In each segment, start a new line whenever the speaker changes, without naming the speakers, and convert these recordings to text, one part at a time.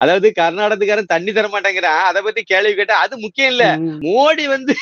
அதாவது கர்நாடகத்துக்காரன் தண்ணி தர மாட்டேங்கிறான். அத பத்தி கேள்வி கேட்டா அது முக்கியம் இல்ல. மோடி வந்து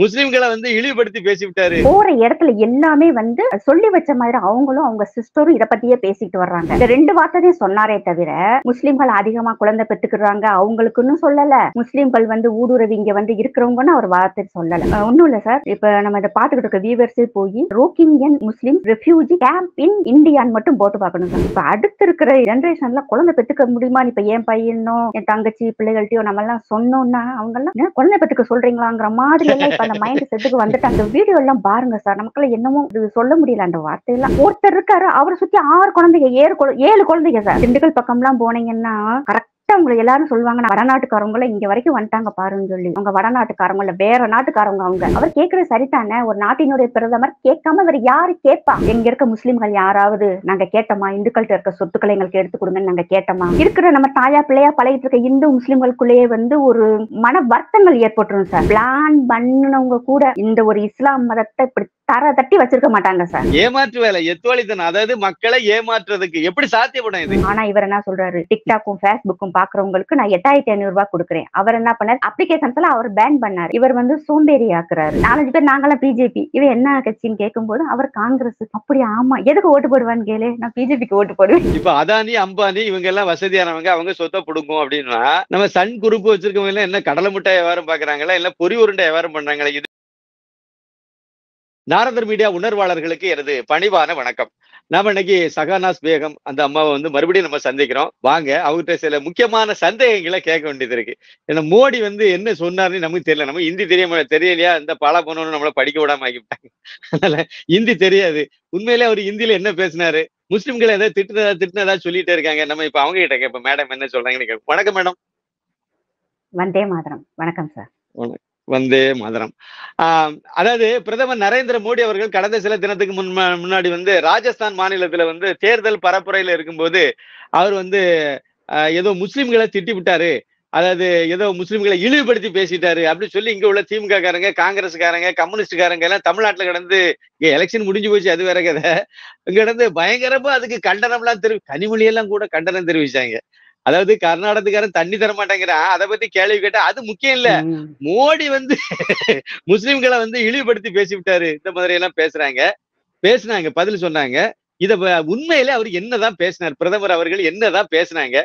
முஸ்லிம்களை வந்து இழிவுபடுத்தி பேசிவிட்டாரு.
போற இடத்துல எல்லாமே வந்து சொல்லி வச்ச மாதிரி அவங்களும் அவங்க சிஸ்டரும் இத பத்தியே பேசிட்டு வர்றாங்க. இந்த 2 வார்த்தையும் சொன்னாரே தவிர முஸ்லிம்கள் அதிகமா குழந்தை பெத்துக்கிறாங்க அவங்களுக்குன்னு சொல்லல. முஸ்லிம்கள் வந்து ஊடுருவி இங்க வந்து இருக்கிறவங்கன்னு அவர் வார்த்தை சொல்லல. ஒண்ணும் இல்ல சார். இப்ப நம்ம இதை பாத்துக்கிட்டு இருக்க வியூவர்ஸே போய் ரோஹிங்கியன் முஸ்லிம் ரெஃப்யூஜி கேம்ப் இன் இந்தியான்னு மட்டும் போட்டு பார்க்கணும் சார். இப்ப அடுத்து இருக்கிற ஜெனரேஷன்ல குழந்தை பெத்துக்க முடியுமா? இப்ப என் பையனோ என் தங்கச்சி பிள்ளைகள்ட்டையோ நம்ம எல்லாம் சொன்னோம்னா அவங்க எல்லாம் குழந்தை பெத்துக்க சொல்றீங்களாங்கிற மாதிரி எல்லாம் இப்ப அந்த மைண்ட் செட்டுக்கு வந்துட்டு அந்த வீடியோ எல்லாம் பாருங்க சார். நமக்குள்ள என்னமோ சொல்ல முடியல அந்த வார்த்தையெல்லாம். ஒருத்தர் இருக்காரு அவரை சுத்தி 6 குழந்தைங்க 7 குழந்தைங்க சார். திண்டுக்கல் பக்கம் எல்லாம் போனீங்கன்னா கரெக்டா அவங்க எல்லாரும் சொல்லுவாங்க வடநாட்டுக்காரங்கள இங்க வரைக்கும் வந்துட்டாங்க பாருன்னு சொல்லி. அவங்க வடநாட்டுக்காரங்கள வேற நாட்டுக்காரங்க அவங்க. அவர் கேட்கறது சரிதானே. ஒரு நாட்டினுடைய பிரதமர் கேட்காம வேற யாரு கேட்பா? எங்க இருக்க முஸ்லிம்கள் யாராவது நாங்க கேட்டோமா? இந்துக்கள்கிட்ட இருக்க சொத்துக்களை எங்களுக்கு எடுத்து கொடுங்கன்னு நாங்க கேட்டோமா? இருக்கிற நம்ம தாயா பிள்ளையா பழகிட்டு இருக்க இந்து முஸ்லிம்களுக்குள்ளேயே வந்து ஒரு மன வருத்தங்கள் ஏற்பட்டுரும் சார். பிளான் பண்ணவங்க கூட இந்த ஒரு இஸ்லாம் மதத்தை இப்படி தர தட்டி வச்சிருக்க மாட்டாங்க சார்.
ஏமாற்று வேலை, எத்துவழித்தனம். அதாவது மக்களை ஏமாற்றுறதுக்கு எப்படி சாத்தியப்படும் இது?
ஆனா இவர் என்ன சொல்றாரு, டிக்டாக்கும் பேஸ்புக்கும் பாக்குறவங்களுக்கு நான் 8500 ரூபாய் கொடுக்குறேன். அவர் என்ன பண்ணாரு, அப்ளிகேஷன்ஸ் எல்லாம் அவர் பேன் பண்ணாரு. இவர் வந்து சோம்பேறி ஆக்குறாரு. 4 பேர் நாங்களாம் பிஜேபி, இவன் என்ன கட்சின்னு கேட்கும் போது அவர் காங்கிரஸ். அப்படி ஆமா, எதுக்கு ஓட்டு போடுவான்னு கேளு, நான் பிஜேபிக்கு ஓட்டு போடுவேன்.
இப்ப அதானி அம்பானி இவங்க எல்லாம் வசதியானவங்க, அவங்க சொத்தை புடுங்கும் அப்படின்னா நம்ம சன் குரூப் வச்சிருக்கவங்க எல்லாம் என்ன கடலை முட்டாய் வியாபாரம் பாக்குறாங்களா, இல்ல பொறி உருண்டை வியாபாரம் பண்றாங்களா? இது நாரதர் மீடியா உணர்வாளர்களுக்கு எனது பணிவான வணக்கம். நாம இன்னைக்கு சகானாஸ் பேகம் அந்த அம்மாவை வந்து மறுபடியும் நம்ம சந்திக்கிறோம். வாங்க அவர்கிட்ட சில முக்கியமான சந்தேகங்களை கேட்க வேண்டியது இருக்கு. ஏன்னா மோடி வந்து என்ன சொன்னார்னு நமக்கு தெரியல. நம்ம ஹிந்தி தெரியலையா, இந்த பாலா போனோம்னு நம்மள படிக்க விடாம ஆகிவிட்டாங்க. அதனால ஹிந்தி தெரியாது. உண்மையிலே அவர் ஹிந்தியில என்ன பேசினாரு, முஸ்லிம்களை ஏதாவது திட்டுனதா சொல்லிட்டே இருக்காங்க. நம்ம இப்ப அவங்க கிட்ட கேட்போம், மேடம் என்ன சொல்றாங்கன்னு கேட்போம். வணக்கம் மேடம்.
வந்தே மாதரம். வணக்கம் சார்.
வந்தே மாதரம். அதாவது பிரதமர் நரேந்திர மோடி அவர்கள் கடந்த சில தினத்துக்கு முன்னாடி வந்து ராஜஸ்தான் மாநிலத்துல வந்து தேர்தல் பரப்புரையில இருக்கும்போது அவர் வந்து ஏதோ முஸ்லிம்களை திட்டி விட்டாரு, அதாவது ஏதோ முஸ்லிம்களை இழிவுபடுத்தி பேசிட்டாரு அப்படின்னு சொல்லி இங்க உள்ள திமுக காரங்க, காங்கிரஸ்காரங்க, கம்யூனிஸ்ட்காரங்க எல்லாம் தமிழ்நாட்டுல கிடந்து இங்க எலெக்ஷன் முடிஞ்சு போச்சு, அது வேற கதை. இங்க கிடந்து பயங்கரமா அதுக்கு கண்டனம் எல்லாம் கனிமொழி எல்லாம் கூட கண்டனம் தெரிவிச்சாங்க. அதாவது கர்நாடகத்துக்காரன் தண்ணி தர மாட்டேங்கிறான், அதை பத்தி கேள்வி கேட்டா அது முக்கியம் இல்ல. மோடி வந்து முஸ்லிம்களை வந்து இழிவுபடுத்தி பேசிவிட்டாரு, இந்த மாதிரி எல்லாம் பேசுனாங்க, பதில் சொன்னாங்க. இத உண்மையிலே அவர் என்னதான் பேசினார், பிரதமர் அவர்கள் என்னதான் பேசினாங்க?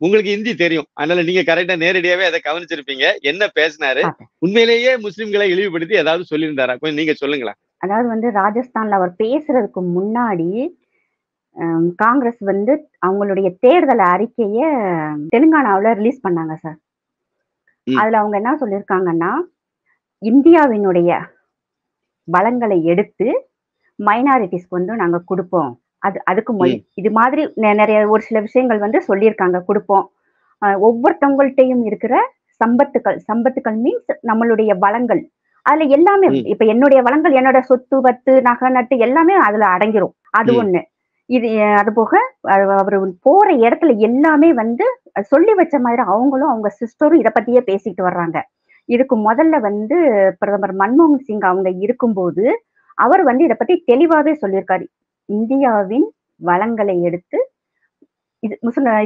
உங்களுக்கு ஹிந்தி தெரியும், அதனால நீங்க கரெக்டா நேரடியாவே அதை கவனிச்சிருப்பீங்க. என்ன பேசினாரு? உண்மையிலேயே முஸ்லிம்களை இழிவுபடுத்தி ஏதாவது சொல்லியிருந்தாரா? கொஞ்சம் நீங்க சொல்லுங்களா.
அதாவது வந்து ராஜஸ்தான்ல அவர் பேசுறதுக்கு முன்னாடி காங்கிரஸ் வந்து அவங்களுடைய தேர்தல் அறிக்கைய தெலுங்கானாவுல ரிலீஸ் பண்ணாங்க சார். அதுல அவங்க என்ன சொல்லியிருக்காங்கன்னா, இந்தியாவினுடைய வளங்களை எடுத்து மைனாரிட்டிஸ்க்கு வந்து நாங்க கொடுப்போம். அதுக்கு இது மாதிரி நிறைய ஒரு சில விஷயங்கள் வந்து சொல்லியிருக்காங்க, கொடுப்போம். ஒவ்வொருத்தவங்கள்ட்டையும் இருக்கிற சம்பத்துக்கள் மீன்ஸ் நம்மளுடைய வளங்கள், அதுல எல்லாமே இப்ப என்னுடைய வளங்கள், என்னோட சொத்து வத்து நகை நட்டு எல்லாமே அதுல அடங்கிரும். அது ஒண்ணு. அது போக அவரு போற இடத்துல எல்லாமே வந்து சொல்லி வச்ச மாதிரி அவங்களும் அவங்க சிஸ்டரும் இத பத்தியே பேசிட்டு வர்றாங்க. இதுக்கு முதல்ல வந்து பிரதமர் மன்மோகன் சிங் அவங்க இருக்கும்போது அவர் வந்து இத பத்தி தெளிவாவே சொல்லியிருக்காரு. இந்தியாவின் வளங்களை எடுத்து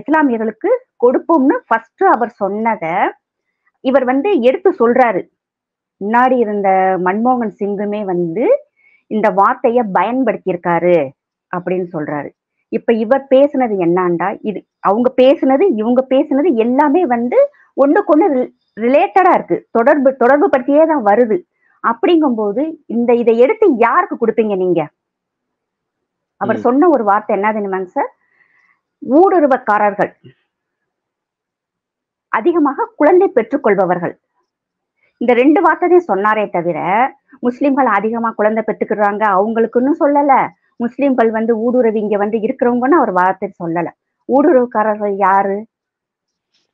இஸ்லாமியர்களுக்கு கொடுப்போம்னு ஃபர்ஸ்ட் அவர் சொன்னத இவர் வந்து எடுத்து சொல்றாரு. முன்னாடி இருந்த மன்மோகன் சிங்குமே வந்து இந்த வார்த்தைய பயன்படுத்தி இருக்காரு அப்படின்னு சொல்றாரு. இப்ப இவர் பேசுனது என்னண்டா, இது அவங்க பேசுனது இவங்க பேசுனது எல்லாமே வந்து ஒண்ணுக்கு ஒண்ணு ரிலேட்டடா இருக்கு, தொடர்பு பற்றியே தான் வருது. அப்படிங்கும்போது இதை எடுத்து யாருக்கு கொடுப்பீங்க நீங்க? அவர் சொன்ன ஒரு வார்த்தை என்ன தெரியுமாங்க சார், ஊடுருவக்காரர்கள், அதிகமாக குழந்தை பெற்றுக்கொள்பவர்கள். இந்த 2 வார்த்தையும் சொன்னாரே தவிர முஸ்லிம்கள் அதிகமா குழந்தை பெற்றுக்கிறாங்க அவங்களுக்குன்னு சொல்லல. முஸ்லிம்கள் வந்து ஊடுருவி இங்க வந்து இருக்கிறவங்கன்னு அவர் வார்த்தை சொல்லல. ஊடுருவக்காரர்கள் யாரு?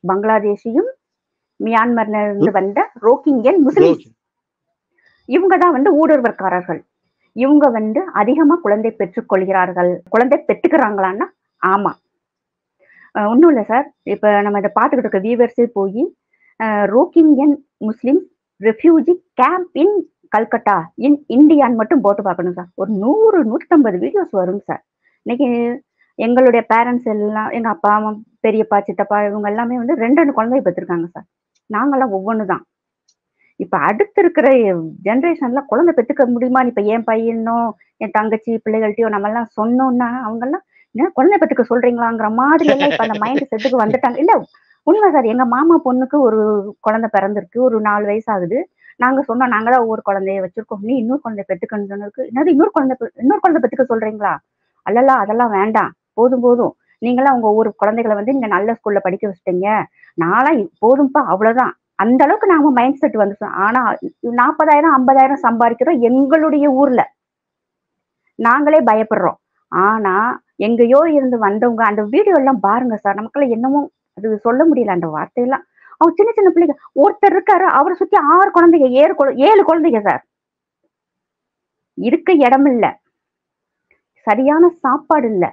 பங்களாதேஷையும் மியான்மர்ல இருந்து வந்த ரோஹிங்கியன் முஸ்லிம், இவங்கதான் வந்து ஊடுருவக்காரர்கள். இவங்க வந்து அதிகமா குழந்தை பெற்றுக்கொள்கிறார்கள். குழந்தை பெற்றுக்கிறாங்களான்னா ஆமா. ஒண்ணும் இல்ல சார். இப்ப நம்ம இதை பாத்துக்கிட்டு இருக்க வியூவர்ஸே போய் ரோஹிங்கியன் முஸ்லிம் ரெஃப்யூஜி கேம்ப் இன் கல்கட்டா இன் இந்தியான்னு மட்டும் போட்டு பார்க்கணும் சார். ஒரு 100-150 வீடியோஸ் வரும் சார். இன்னைக்கு எங்களுடைய பேரண்ட்ஸ் எல்லாம் எங்க அப்பா, அம்மா, பெரியப்பா, சித்தப்பா இவங்க எல்லாமே வந்து 2, 2 குழந்தைய பெற்றிருக்காங்க சார். நாங்கலாம் ஒவ்வொன்னு தான். இப்ப அடுத்து இருக்கிற ஜெனரேஷன்ல குழந்தை பெத்துக்க முடியுமா? இப்ப என் பையனோ, என் தங்கச்சி பிள்ளைகள்ட்டயோ நம்மலாம் சொன்னோம்னா, அவங்கலாம் என்ன குழந்தை பெத்துக்க சொல்றீங்களாங்கிற மாதிரி எல்லாம் இப்ப அந்த மைண்ட் செட்டுக்கு வந்துட்டாங்க. இல்ல உண்மை சார். எங்க மாமா பொண்ணுக்கு ஒரு குழந்தை பிறந்திருக்கு. ஒரு 4 வயசு ஆகுது. நாங்க சொன்னோம், நாங்க தான் ஒவ்வொரு குழந்தைய வச்சிருக்கோம். நீ இன்னொரு குழந்தை பெத்துக்கன்னு சொன்னதுக்கு, என்னது இன்னொரு குழந்தை பெத்துக்க சொல்றீங்களா? அல்லல்ல அதெல்லாம் வேண்டாம். போதும் போதும். நீங்கலாம் உங்க ஒவ்வொரு குழந்தைகள வந்து நீங்க நல்ல ஸ்கூல்ல படிக்க வச்சுட்டீங்க. நான்லாம் போதும்பா அவ்வளோதான். அந்த அளவுக்கு நாம மைண்ட் செட் வந்துட்டோம். ஆனா 40,000 50,000 சம்பாதிக்கிறோம் எங்களுடைய ஊர்ல. நாங்களே பயப்படுறோம். ஆனா எங்கேயோ இருந்து வந்தவங்க அந்த வீடியோ எல்லாம் பாருங்க சார். நமக்கெல்லாம் என்னமோ அது சொல்ல முடியல அந்த வார்த்தையெல்லாம். அவங்க சின்ன சின்ன பிள்ளைங்க. ஒருத்தர் இருக்காரு. அவர சுத்தி 6 குழந்தைங்க, 7 குழந்தைங்க சார். இருக்க இடம் இல்ல. சரியான சாப்பாடு இல்ல.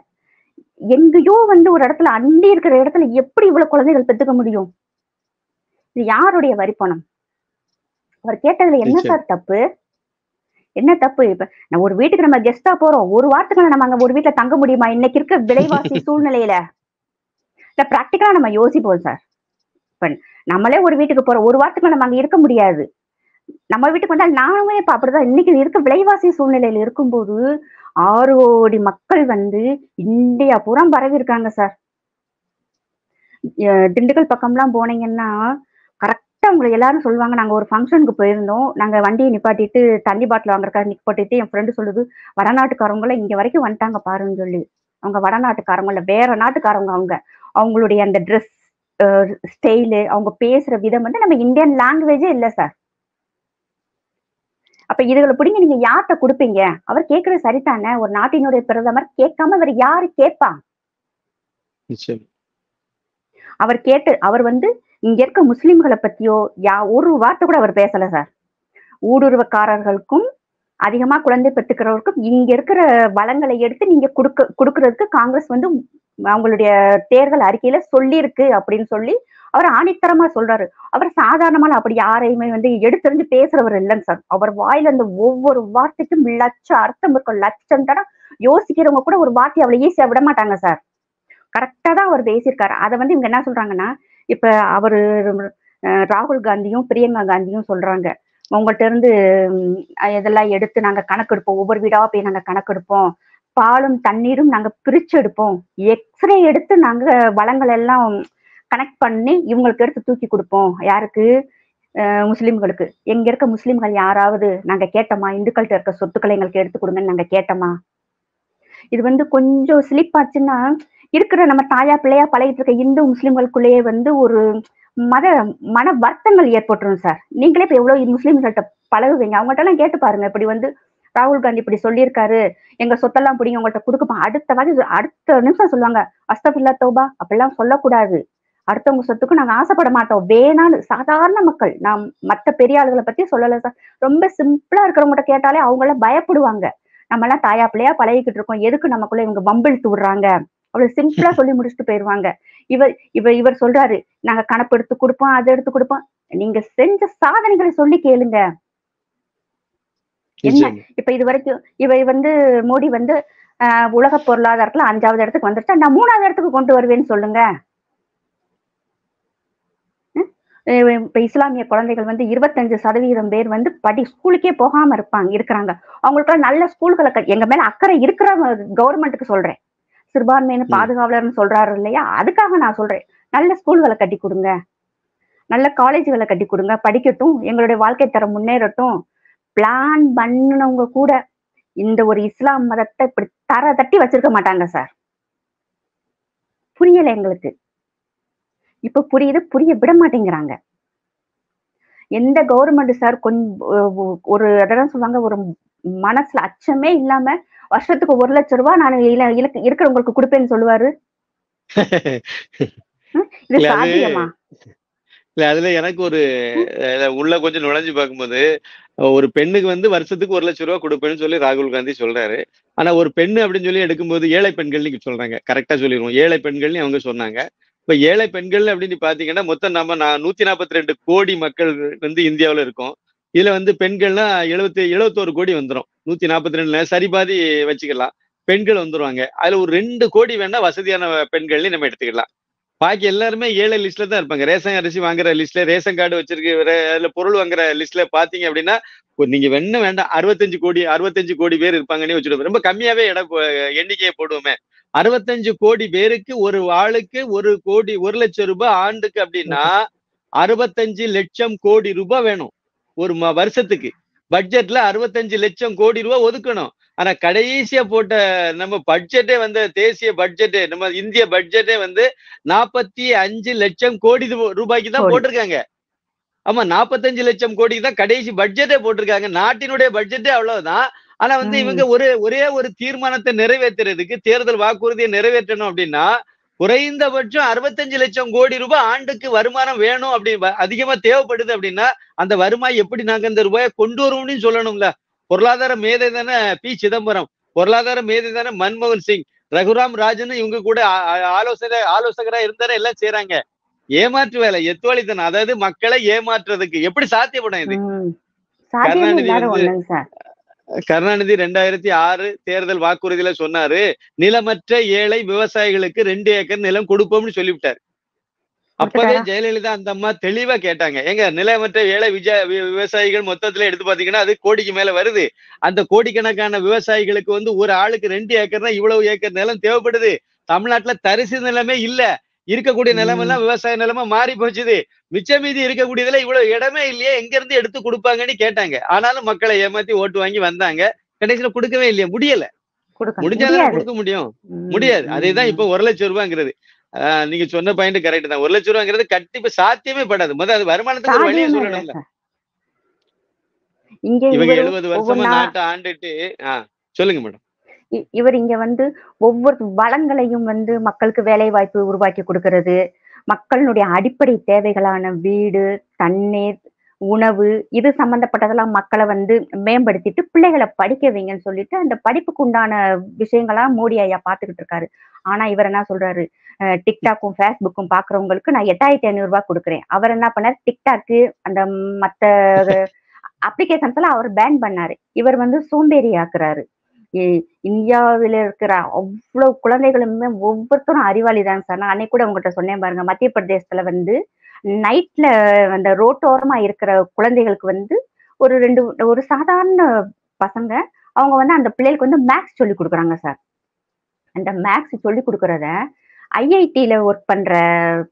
எங்கேயோ வந்து ஒரு இடத்துல அண்டி இருக்கிற இடத்துல எப்படி இவ்வளவு குழந்தைகள் பெத்துக்க முடியும்? இது யாருடைய வரி பணம்? அவர் கேட்டதுல என்ன
நிச்சயம்.
சார் தப்பு? என்ன தப்பு? இப்ப நான் ஒரு வீட்டுக்கு நம்ம கெஸ்ட்டா போறோம். ஒரு வாரத்துக்கு நம்ம அங்க ஒரு வீட்ல தங்க முடியுமா? இன்னைக்கு இருக்க விலைவாசி சூழ்நிலையில. இல்ல பிராக்டிகலா நம்ம யோசிப்போம் சார். இப்ப நம்மளே ஒரு வீட்டுக்கு போறோம். ஒரு வாரத்துக்கு நம்ம அங்க இருக்க முடியாது. நம்ம வீட்டுக்கு வந்தா நானுமே இப்ப அப்படிதான். இன்னைக்கு இருக்க விலைவாசி சூழ்நிலையில இருக்கும்போது 6 கோடி மக்கள் வந்து இந்தியா பூரா பரவி இருக்காங்க சார். திண்டுக்கல் பக்கம்லாம் போனீங்கன்னா, கரெக்ட்டா உங்கள எல்லாரும் சொல்லுவாங்க. நாங்க ஒரு ஃபங்ஷனுக்கு போயிருந்தோம். நாங்க வண்டிய நிப்பாட்டிட்டு தண்ணி பாட்டில் வாங்குறதுக்காக நிப்பாட்டிட்டு என் ஃப்ரெண்ட் சொல்லுது, "வடநாட்டுக்காரவங்கலாம் இங்க வரைக்கும் வந்துட்டாங்க பாருன்னு" சொல்லி. அவங்க வடநாட்டுக்காரங்க இல்ல, வேற நாட்டுக்காரவங்க அவங்க. அவங்களுடைய அந்த ட்ரெஸ் அ ஸ்டைலு, அவங்க பேசுற விதம் வந்து நம்ம இந்தியன் லாங்குவேஜே இல்ல சார். அப்ப இதுகள புடிங்கி நீங்க யார்ட்ட குடுப்பீங்க? அவர் கேட்கிறது சரிதானே. ஒரு நாட்டினுடைய பிரதமர் கேட்காம வேற யாரு கேட்பா?
நிச்சயம்.
அவர் வந்து இங்க இருக்க முஸ்லிம்கள பத்தியோ, ஒரு வார்த்தை கூட அவர் பேசல சார். ஊடுருவக்காரர்களுக்கும், அதிகமா குழந்தை பெத்துக்கிறவருக்கும் இங்க இருக்கிற வளங்களை எடுத்து நீங்க குடுக்குறதுக்கு காங்கிரஸ் வந்து அவங்களுடைய தேர்தல் அறிக்கையில சொல்லியிருக்கு அப்படின்னு சொல்லி, அவர் ஆணித்தரமா சொல்றாரு. அவர் சாதாரணமான அப்படி யாரையுமே வந்து எடுத்தெறிஞ்சு பேசுறவர் இல்லைங்க சார். அவர் வாயில இருந்த ஒவ்வொரு வார்த்தைக்கும் லட்ச அர்த்தம் இருக்கும். லட்சம் தடம் யோசிக்கிறவங்க கூட ஒரு வார்த்தைய அவ்வளவு ஈஸியா விட மாட்டாங்க சார். கரெக்ட்டா தான் அவர் பேசியிருக்காரு. அத வந்து இவங்க என்ன சொல்றாங்கன்னா, இப்ப அவரு ராகுல் காந்தியும், பிரியங்கா காந்தியும் சொல்றாங்க. உங்கள்ட்ட இருந்து இதெல்லாம் எடுத்து நாங்க கணக்கெடுப்போம். ஒவ்வொரு வீடா போய் நாங்க கணக்கெடுப்போம். பாலும், தண்ணீரும் நாங்க பிரிச்சு எடுப்போம். எக்ஸ்ரே எடுத்து நாங்க வளங்கள் எல்லாம் கனெக்ட் பண்ணி இவங்களுக்கு எடுத்து தூக்கி குடுப்போம். யாருக்கு? முஸ்லிம்களுக்கு. எங்க இருக்க முஸ்லிம்கள் யாராவது நாங்க கேட்டோமா? இந்துக்கள்ட்ட இருக்க சொத்துக்கள எங்களுக்கு எடுத்து குடுங்கன்னு நாங்க கேட்டோமா? இது வந்து கொஞ்சம் ஸ்லிப் ஆச்சுன்னா, இருக்கிற நம்ம தாயா, பிள்ளையா பழகிட்டு இருக்க இந்து, முஸ்லிம்களுக்குள்ளேயே வந்து ஒரு மத மன வருத்தங்கள் ஏற்பட்டுரும் சார். நீங்களே இப்ப எவ்வளவு முஸ்லிம்கள்ட்ட பழகுவீங்க. அவங்கட்டலாம் கேட்டு பாருங்க. இப்படி வந்து ராகுல் காந்தி இப்படி சொல்லியிருக்காரு. எங்க சொத்தெல்லாம் புடிங்கி உங்கள்ட்ட குடுக்கப்பா. அடுத்த நிமிஷம் சொல்லுவாங்க. அஸ்தபில்லா தௌபா அப்படிலாம் சொல்லக்கூடாது. அடுத்தவங்க சொத்துக்கு நாங்க ஆசைப்பட மாட்டோம். வேணான்னு சாதாரண மக்கள். நான் மத்த பெரிய ஆளுகள பத்தி சொல்லல சார். ரொம்ப சிம்பிளா இருக்கிறவங்கட்ட கேட்டாலே அவங்கலாம் பயப்படுவாங்க. நம்மலாம் தாயா பிள்ளையா பழகிக்கிட்டு இருக்கோம். எதுக்கு நமக்குள்ள இவங்க வம்பிழுத்து விடுறாங்க? அவ்வளவு சிம்பிளா சொல்லி முடிச்சுட்டு போயிருவாங்க. இவர் இவர் சொல்றாரு, நாங்க கணப்பெடுத்து குடுப்போம், அத எடுத்து குடுப்போம். நீங்க செஞ்ச சாதனைகள சொல்லி கேளுங்க. என்ன?
நிச்சயமா.
இப்ப இதுவரைக்கும் வந்து மோடி வந்து உலக பொருளாதாரத்துல 5வது இடத்துக்கு வந்துருச்சா, நான் 3வது இடத்துக்கு கொண்டு வருவேன்னு சொல்லுங்க. இப்ப இஸ்லாமிய குழந்தைகள் வந்து 25% பேர் வந்து ஸ்கூலுக்கே போகாம இருக்கிறாங்க. அவங்களுக்கெல்லாம் நல்ல ஸ்கூல்கள எங்க மேல அக்கறை இருக்கிற கவர்மெண்ட்டுக்கு சொல்றேன். சிறுபான்மையின
ம்.
பாதுகாவலர்ன்னு சொல்றாரு இல்லையா? அதுக்காக நான் சொல்றேன். நல்ல ஸ்கூல்கள கட்டி குடுங்க. நல்ல காலேஜ்கள கட்டி குடுங்க. படிக்கட்டும். எங்களுடைய வாழ்க்கை தரம் முன்னேறட்டும். பிளான் பண்ணுனவங்க கூட இந்த ஒரு இஸ்லாம் மதத்த இப்படி தர தட்டி வச்சிருக்க மாட்டாங்க சார். புரியல எங்களுக்கு. இப்ப புரியுது. புரிய விட மாட்டேங்கிறாங்க. எந்த கவர்மெண்ட் சார் ஒரு அதெல்லாம் சொல்லுவாங்க, ஒரு மனசுல அச்சமே இல்லாம வருஷத்துக்கு ரூ. 1,00,000 நான் இருக்கிறவங்களுக்கு குடுப்பேன்னு சொல்லுவாரு. இது
இல்ல அது
சாத்தியமா?
இல்ல அதுல எனக்கு ஒரு உள்ள கொஞ்சம் நுழைஞ்சு பார்க்கும்போது, ஒரு பெண்ணுக்கு வந்து வருஷத்துக்கு ரூ. 1,00,000 குடுப்பேன்னு சொல்லி ராகுல் காந்தி சொல்றாரு. ஆனா ஒரு பெண்ணு அப்படின்னு சொல்லி எடுக்கும்போது ஏழை பெண்கள்னு நீங்க சொல்றாங்க. கரெக்ட்டா சொல்லிருவோம். ஏழை பெண்கள்னு அவங்க சொன்னாங்க. இப்ப ஏழை பெண்கள் அப்படின்னு பாத்தீங்கன்னா, மொத்தம் நம்ம 142 கோடி மக்கள் வந்து இந்தியாவுல இருக்கோம். இதுல வந்து பெண்கள்னா 71 கோடி வந்துரும். 142 சரி பாதி வச்சுக்கலாம். பெண்கள் வந்துருவாங்க. அதுல ஒரு 2 கோடி வேணா வசதியான பெண்கள்னு நம்ம எடுத்துக்கலாம். பாக்கி எல்லாருமே ஏழை லிஸ்ட்ல தான் இருப்பாங்க. ரேஷன் அரிசி வாங்குற லிஸ்ட்ல, ரேஷன் கார்டு வச்சிருக்க அதுல பொருள் வாங்குற லிஸ்ட்ல பாத்தீங்க அப்படின்னா, நீங்க வேண்டாம் 65 கோடி பேர் இருப்பாங்கன்னே வச்சுடுவோம். ரொம்ப கம்மியாவே எண்ணிக்கையை போடுவோமே. 65 கோடி பேருக்கு ஒரு ஆளுக்கு 1 லட்சம் ரூபாய் ஆண்டுக்கு அப்படின்னா 65 லட்சம் கோடி ரூபாய் வேணும். ஒரு வருஷத்துக்கு. பட்ஜெட்ல 65 லட்சம் கோடி ரூபாய் ஒதுக்கணும். ஆனா கடைசியா போட்ட நம்ம பட்ஜெட்டே வந்து தேசிய பட்ஜெட்டே நம்ம இந்திய பட்ஜெட்டே வந்து 45 லட்சம் கோடி ரூபாய்க்கு தான் போட்டிருக்காங்க. ஆமா 45 லட்சம் கோடிக்கு தான் கடைசி பட்ஜெட்டே போட்டிருக்காங்க. நாட்டினுடைய பட்ஜெட்டே அவ்வளவுதான். ஆனா வந்து இவங்க ஒரே ஒரு தீர்மானத்தை நிறைவேற்றுறதுக்கு தேர்தல் வாக்குறுதியை நிறைவேற்றணும் அப்படின்னா குறைந்தபட்சம் 65 லட்சம் கோடி ரூபாய் ஆண்டுக்கு வருமானம் வேணும் அப்படி அதிகமா தேவைப்படுது அப்படின்னா அந்த வருமானம் எப்படி நாங்க இந்த ரூபாயை கொண்டு வருவோம்னு சொல்லணும்ல. பொருளாதார மேதை தானே பி சிதம்பரம், பொருளாதார மேதை தானே மன்மோகன் சிங், ரகுராம் ராஜன் இவங்க கூட ஆலோசகரா இருந்தாரு, எல்லாம் செய்யறாங்க. ஏமாற்று வேலை, எத்துவழித்தனம். அதாவது மக்களை ஏமாற்றுறதுக்கு எப்படி சாத்தியப்படும் இது? கருணாநிதி 2006 தேர்தல் வாக்குறுதியில சொன்னாரு, நிலமற்ற ஏழை விவசாயிகளுக்கு 2 ஏக்கர் நிலம் கொடுப்போம்னு சொல்லிவிட்டாரு. அப்பவே ஜெயலலிதா அந்த அம்மா தெளிவா கேட்டாங்க, எங்க நிலமற்ற ஏழை விவசாயிகள் மொத்தத்துல எடுத்து பாத்தீங்கன்னா அது கோடிக்கு மேல வருது. அந்த கோடிக்கணக்கான விவசாயிகளுக்கு வந்து ஒரு ஆளுக்கு 2 ஏக்கர்னா இவ்வளவு ஏக்கர் நிலம் தேவைப்படுது. தமிழ்நாட்டுல தரிசு நிலமே இல்ல. இருக்கக்கூடிய நிலமெல்லாம் விவசாய நிலமா மாறி போச்சுது. மிச்சம் மீதி இருக்கக்கூடியதுல இவ்வளவு இடமே இல்லையே, எங்க இருந்து எடுத்து கொடுப்பாங்கன்னு கேட்டாங்க. ஆனாலும் மக்களை ஏமாத்தி ஓட்டு வாங்கி வந்தாங்க. கடைசியில கொடுக்கவே இல்லையா, முடியல. முடிஞ்சாலும் கொடுக்க முடியும், முடியாது. அதேதான் இப்ப 1 லட்சம் ரூபாங்கிறது. நீங்க சொன்ன பாயிண்ட் கரெக்ட் தான். 1 லட்சம் ரூபாங்கிறது கண்டிப்பா சாத்தியமே படாது. முதல்ல அது வருமானத்துக்கு ஒரு வழியை சொல்லணும்ல. இவங்க 70 வருஷமா நாட்டை ஆண்டுட்டு சொல்லுங்க மேடம்.
இவர் இங்க வந்து ஒவ்வொரு வளங்களையும் வந்து மக்களுக்கு வேலை வாய்ப்பு உருவாக்கி கொடுக்கறது, மக்களுடைய அடிப்படை தேவைகளான வீடு, தண்ணீர், உணவு இது சம்பந்தப்பட்டதெல்லாம் மக்களை வந்து மேம்படுத்திட்டு பிள்ளைகளை படிக்க வைங்கன்னு சொல்லிட்டு அந்த படிப்புக்கு உண்டான விஷயங்களா மோடி ஐயா பாத்துக்கிட்டு இருக்காரு. ஆனா இவர் என்ன சொல்றாரு, டிக்டாக்கும் ஃபேஸ்புக்கும் பாக்குறவங்களுக்கு நான் 8500 ரூபாய் கொடுக்குறேன். அவர் என்ன பண்ணாரு, டிக்டாக்கு அந்த மத்த அப்ளிகேஷன்ஸ் எல்லாம் அவர் பேன் பண்ணாரு. இவர் வந்து சோம்பேறி ஆக்குறாரு. இந்தியாவில இருக்கிற அவ்வளவு குழந்தைகளுமே ஒவ்வொருத்தரும் அறிவாளி தான் சார். நான் அன்னைக்கு கூட உங்ககிட்ட சொன்னேன் பாருங்க, மத்திய பிரதேசத்துல வந்து நைட்ல அந்த ரோட்டோரமா இருக்கிற குழந்தைகளுக்கு வந்து ஒரு சாதாரண பசங்க அவங்க வந்து அந்த பிள்ளைகளுக்கு வந்து மேக்ஸ் சொல்லி கொடுக்குறாங்க சார். அந்த மேக்ஸ் சொல்லி கொடுக்கறத ஐஐடியில ஒர்க் பண்ற